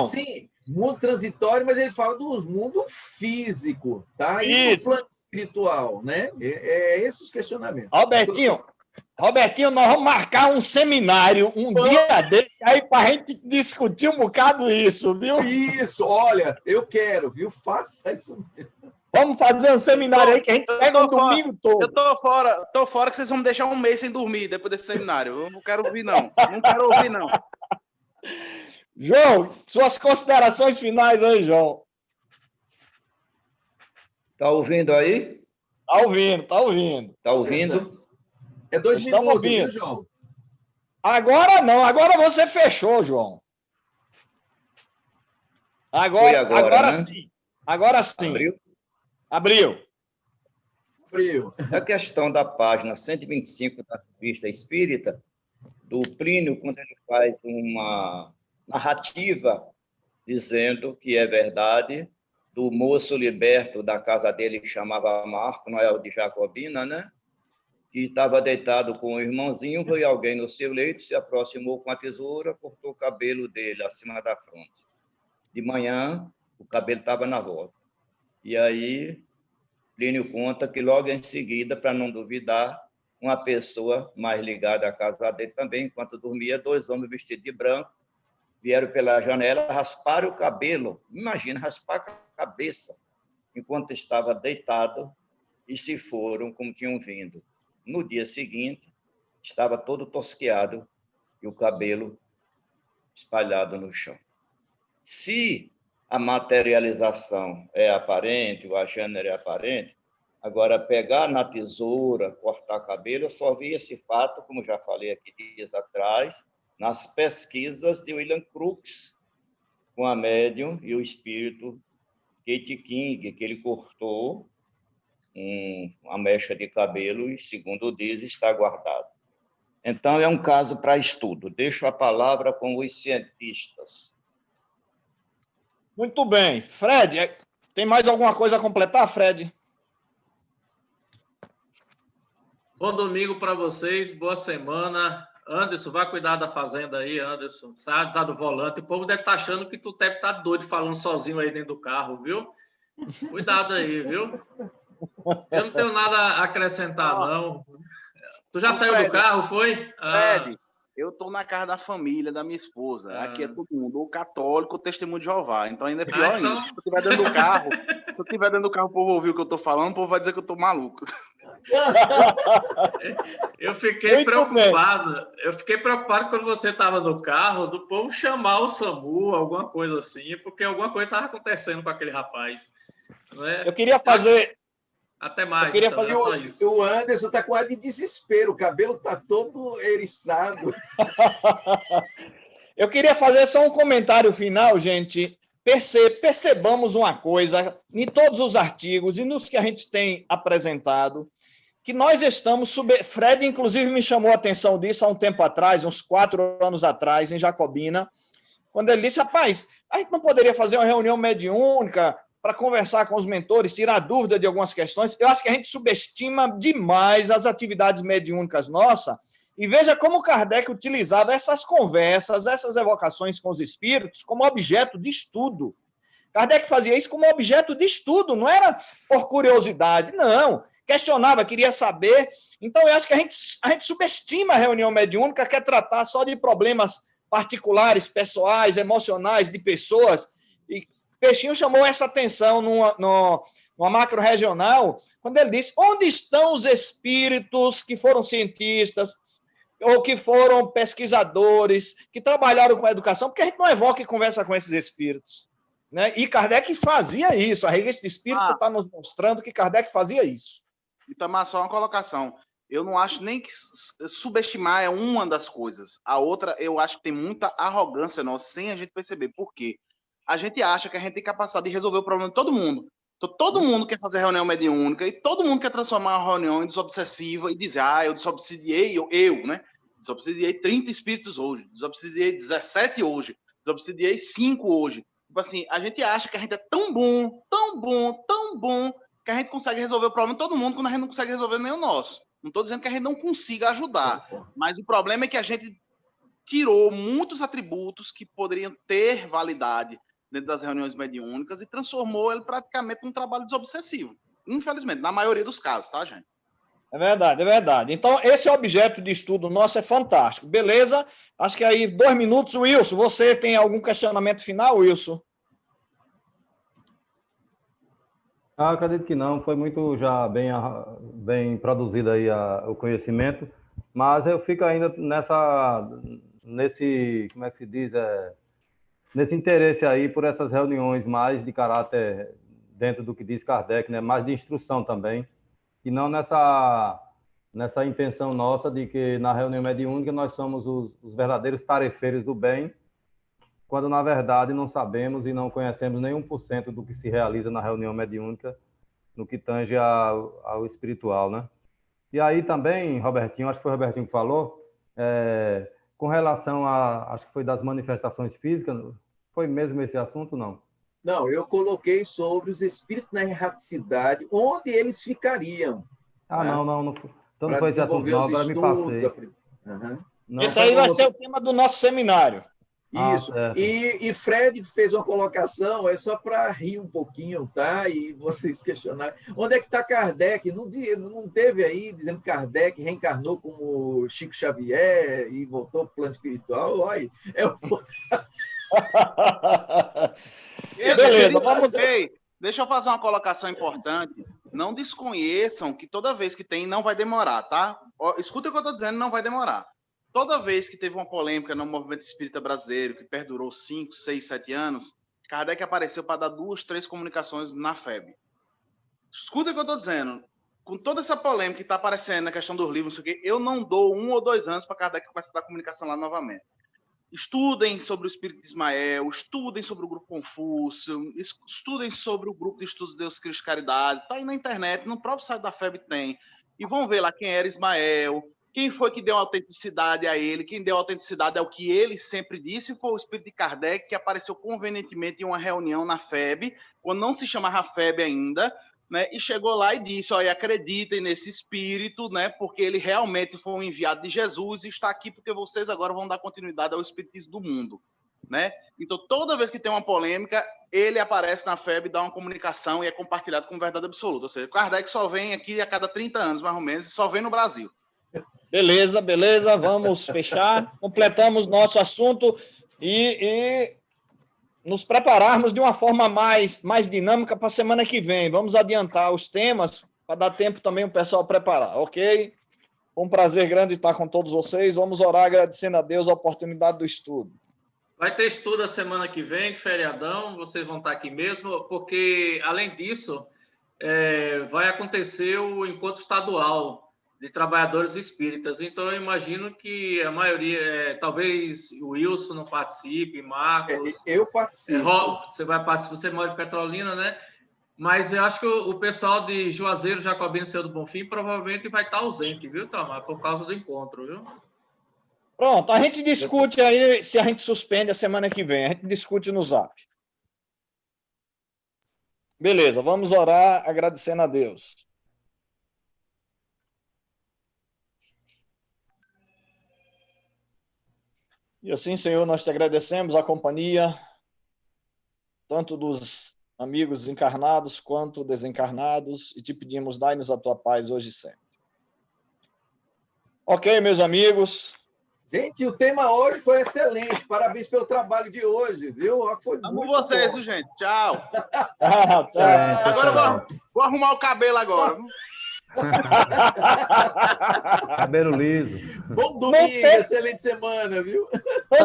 Sim, mundo transitório, mas ele fala do mundo físico, tá? E do plano espiritual, né? Esses os questionamentos. Robertinho, nós vamos marcar um seminário um dia desse aí para a gente discutir um bocado isso, viu? Isso, olha, eu quero, viu? Faça isso mesmo. Vamos fazer um seminário aí que a gente pega um domingo todo. Eu tô fora que vocês vão me deixar um mês sem dormir depois desse seminário. Eu não quero ouvir, não. Não quero ouvir, não. João, suas considerações finais aí, João. Tá ouvindo aí? Tá ouvindo. Tá ouvindo? É 2 minutos, ouvindo. viu, João? Agora não, agora você fechou, João. Agora né? sim. Agora sim. Abriu. A questão da página 125 da Revista Espírita, do Plínio, quando ele faz uma narrativa dizendo que é verdade, do moço liberto da casa dele, que chamava Marco Noel de Jacobina, né? Que estava deitado com o irmãozinho, veio alguém no seu leito, se aproximou com a tesoura, cortou o cabelo dele acima da fronte. De manhã, o cabelo estava na volta. E aí, Plínio conta que logo em seguida, para não duvidar, uma pessoa mais ligada à casa dele também, enquanto dormia, 2 homens vestidos de branco, vieram pela janela, rasparam o cabelo, imagina, raspar a cabeça, enquanto estava deitado, e se foram como tinham vindo. No dia seguinte, estava todo tosqueado e o cabelo espalhado no chão. Se a materialização é aparente, o agênero é aparente, agora pegar na tesoura, cortar cabelo, eu só vi esse fato, como já falei aqui dias atrás, nas pesquisas de William Crookes, com a médium e o espírito Kate King, que ele cortou uma mecha de cabelo e, segundo diz, está guardado. Então, é um caso para estudo. Deixo a palavra com os cientistas. Muito bem. Fred, tem mais alguma coisa a completar, Fred? Bom domingo para vocês, boa semana. Anderson, vai cuidar da fazenda aí, Anderson. Sabe, tá do volante. O povo deve estar achando que tu deve estar doido falando sozinho aí dentro do carro, viu? Cuidado aí, viu? Eu não tenho nada a acrescentar, não. Tu já saiu do carro, foi? Fred, eu tô na casa da família, da minha esposa. Aqui é todo mundo, ou católico, ou testemunho de Jeová. Então ainda é pior ainda. Se eu estiver dentro do carro, o povo ouvir o que eu tô falando, o povo vai dizer que eu tô maluco. Eu fiquei preocupado. Eu fiquei preocupado quando você estava no carro, do povo chamar o SAMU, alguma coisa assim, porque alguma coisa estava acontecendo com aquele rapaz. Não é? Eu queria fazer... Até mais. Então, só isso. O Anderson está com ar de desespero, o cabelo está todo eriçado. Eu queria fazer só um comentário final, gente. Percebamos uma coisa, em todos os artigos e nos que a gente tem apresentado, que nós estamos... Fred, inclusive, me chamou a atenção disso há um tempo atrás, uns 4 anos atrás, em Jacobina, quando ele disse, rapaz, a gente não poderia fazer uma reunião mediúnica para conversar com os mentores, tirar dúvida de algumas questões. Eu acho que a gente subestima demais as atividades mediúnicas nossas, e veja como Kardec utilizava essas conversas, essas evocações com os espíritos como objeto de estudo. Kardec fazia isso como objeto de estudo, não era por curiosidade, não. questionava, queria saber. Então, eu acho que a gente subestima a reunião mediúnica, quer tratar só de problemas particulares, pessoais, emocionais, de pessoas. E Peixinho chamou essa atenção numa macro-regional, quando ele disse, onde estão os espíritos que foram cientistas, ou que foram pesquisadores, que trabalharam com a educação, porque a gente não evoca e conversa com esses espíritos. Né? E Kardec fazia isso, a revista Espírita está nos mostrando que Kardec fazia isso. Itamar, só uma colocação. Eu não acho nem que subestimar é uma das coisas. A outra, eu acho que tem muita arrogância nossa, sem a gente perceber. Por quê? A gente acha que a gente tem capacidade de resolver o problema de todo mundo. Então, todo mundo quer fazer reunião mediúnica e todo mundo quer transformar a reunião em desobsessiva e dizer, eu desobsidiei, né? Desobsidiei 30 espíritos hoje, desobsidiei 17 hoje, desobsidiei 5 hoje. Tipo assim, a gente acha que a gente é tão bom, que a gente consegue resolver o problema de todo mundo quando a gente não consegue resolver nem o nosso. Não estou dizendo que a gente não consiga ajudar, mas o problema é que a gente tirou muitos atributos que poderiam ter validade dentro das reuniões mediúnicas e transformou ele praticamente num trabalho desobsessivo. Infelizmente, na maioria dos casos, tá, gente? É verdade, é verdade. Então, esse objeto de estudo nosso é fantástico. Beleza? Acho que aí 2 minutos. Wilson, você tem algum questionamento final, Wilson? Eu acredito que não, foi muito já bem produzido aí o conhecimento, mas eu fico ainda nesse, como é que se diz, nesse interesse aí por essas reuniões mais de caráter, dentro do que diz Kardec, né, mais de instrução também, e não nessa intenção nossa de que na reunião mediúnica nós somos os verdadeiros tarefeiros do bem, quando na verdade não sabemos e não conhecemos nem 1% do que se realiza na reunião mediúnica, no que tange ao espiritual, né? E aí também, Robertinho, acho que foi o Robertinho que falou, com relação acho que foi das manifestações físicas, foi mesmo esse assunto, não? Não, eu coloquei sobre os espíritos na erraticidade, onde eles ficariam. Ah, né? não. Então não Para foi esse assunto, desenvolver não, os agora me estudos. passei. Uhum. Não, esse aí vai ser o tema do nosso seminário. Isso. Certo. E Fred fez uma colocação, é só para rir um pouquinho, tá? E vocês questionaram. Onde é que está Kardec? Não teve aí dizendo que Kardec reencarnou como Chico Xavier e voltou para o plano espiritual? Olha, Beleza, vamos... Deixa eu fazer uma colocação importante. Não desconheçam que toda vez que tem, não vai demorar, tá? Escuta o que eu estou dizendo, não vai demorar. Toda vez que teve uma polêmica no movimento espírita brasileiro, que perdurou 5, 6, 7 anos, Kardec apareceu para dar 2, 3 comunicações na FEB. Escuta o que eu estou dizendo. Com toda essa polêmica que está aparecendo na questão dos livros, não sei o quê, eu não dou 1 ou 2 anos para Kardec começar a dar comunicação lá novamente. Estudem sobre o Espírito de Ismael, estudem sobre o Grupo Confúcio, estudem sobre o Grupo de Estudos Deus, Cristo e Caridade. Está aí na internet, no próprio site da FEB tem. E vão ver lá quem era Ismael, quem foi que deu autenticidade a ele, quem deu autenticidade ao que ele sempre disse, foi o Espírito de Kardec, que apareceu convenientemente em uma reunião na FEB, quando não se chamava FEB ainda, né, e chegou lá e disse, olha, acreditem nesse espírito, né, porque ele realmente foi um enviado de Jesus e está aqui porque vocês agora vão dar continuidade ao espiritismo do mundo. Né? Então, toda vez que tem uma polêmica, ele aparece na FEB, dá uma comunicação e é compartilhado com verdade absoluta. Ou seja, Kardec só vem aqui a cada 30 anos, mais ou menos, e só vem no Brasil. Beleza, vamos fechar. Completamos nosso assunto e nos prepararmos de uma forma mais dinâmica para a semana que vem. Vamos adiantar os temas para dar tempo também o pessoal preparar, ok? Foi um prazer grande estar com todos vocês. Vamos orar agradecendo a Deus a oportunidade do estudo. Vai ter estudo a semana que vem, feriadão, vocês vão estar aqui mesmo, porque, além disso, vai acontecer o encontro estadual de trabalhadores espíritas. Então, eu imagino que a maioria, talvez o Wilson não participe, Marcos... Eu participo. Você vai participar, você mora em Petrolina, né? Mas eu acho que o pessoal de Juazeiro, Jacobina e Senhor do Bonfim provavelmente vai estar ausente, viu, Tomar? Por causa do encontro, viu? Pronto, a gente discute aí se a gente suspende a semana que vem. A gente discute no Zap. Beleza, vamos orar agradecendo a Deus. E assim, Senhor, nós te agradecemos a companhia, tanto dos amigos encarnados quanto desencarnados, e te pedimos, dai-nos a tua paz hoje e sempre. Ok, meus amigos. Gente, o tema hoje foi excelente. Parabéns pelo trabalho de hoje, viu? Foi Amo muito vocês, bom. viu, gente? Tchau. Tchau. Agora eu vou arrumar o cabelo agora. Cabelo liso. Bom domingo, excelente semana, viu?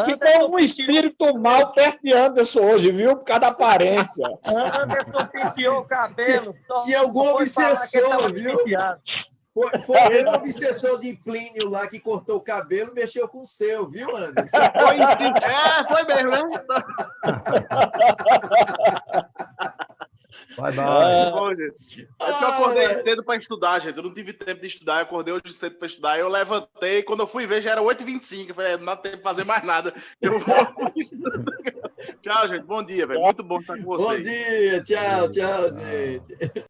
Ficou um espírito mal perto de Anderson hoje, viu? Por causa da aparência. Anderson penteou o cabelo. Tinha algum Foi falar que ele tava obsessor, viu? penteado. Foi o obsessor de Plínio lá que cortou o cabelo, mexeu com o seu, viu, Anderson? Foi em cima. foi mesmo, né? Bye, bye. Bom, gente. É que eu acordei cedo para estudar, gente. Eu não tive tempo de estudar. Eu acordei hoje cedo para estudar. Eu levantei. Quando eu fui ver, já era 8h25. Eu falei, não dá tempo de fazer mais nada. Eu vou. Tchau, gente. Bom dia, velho. Muito bom estar com vocês. Bom dia. Tchau, gente.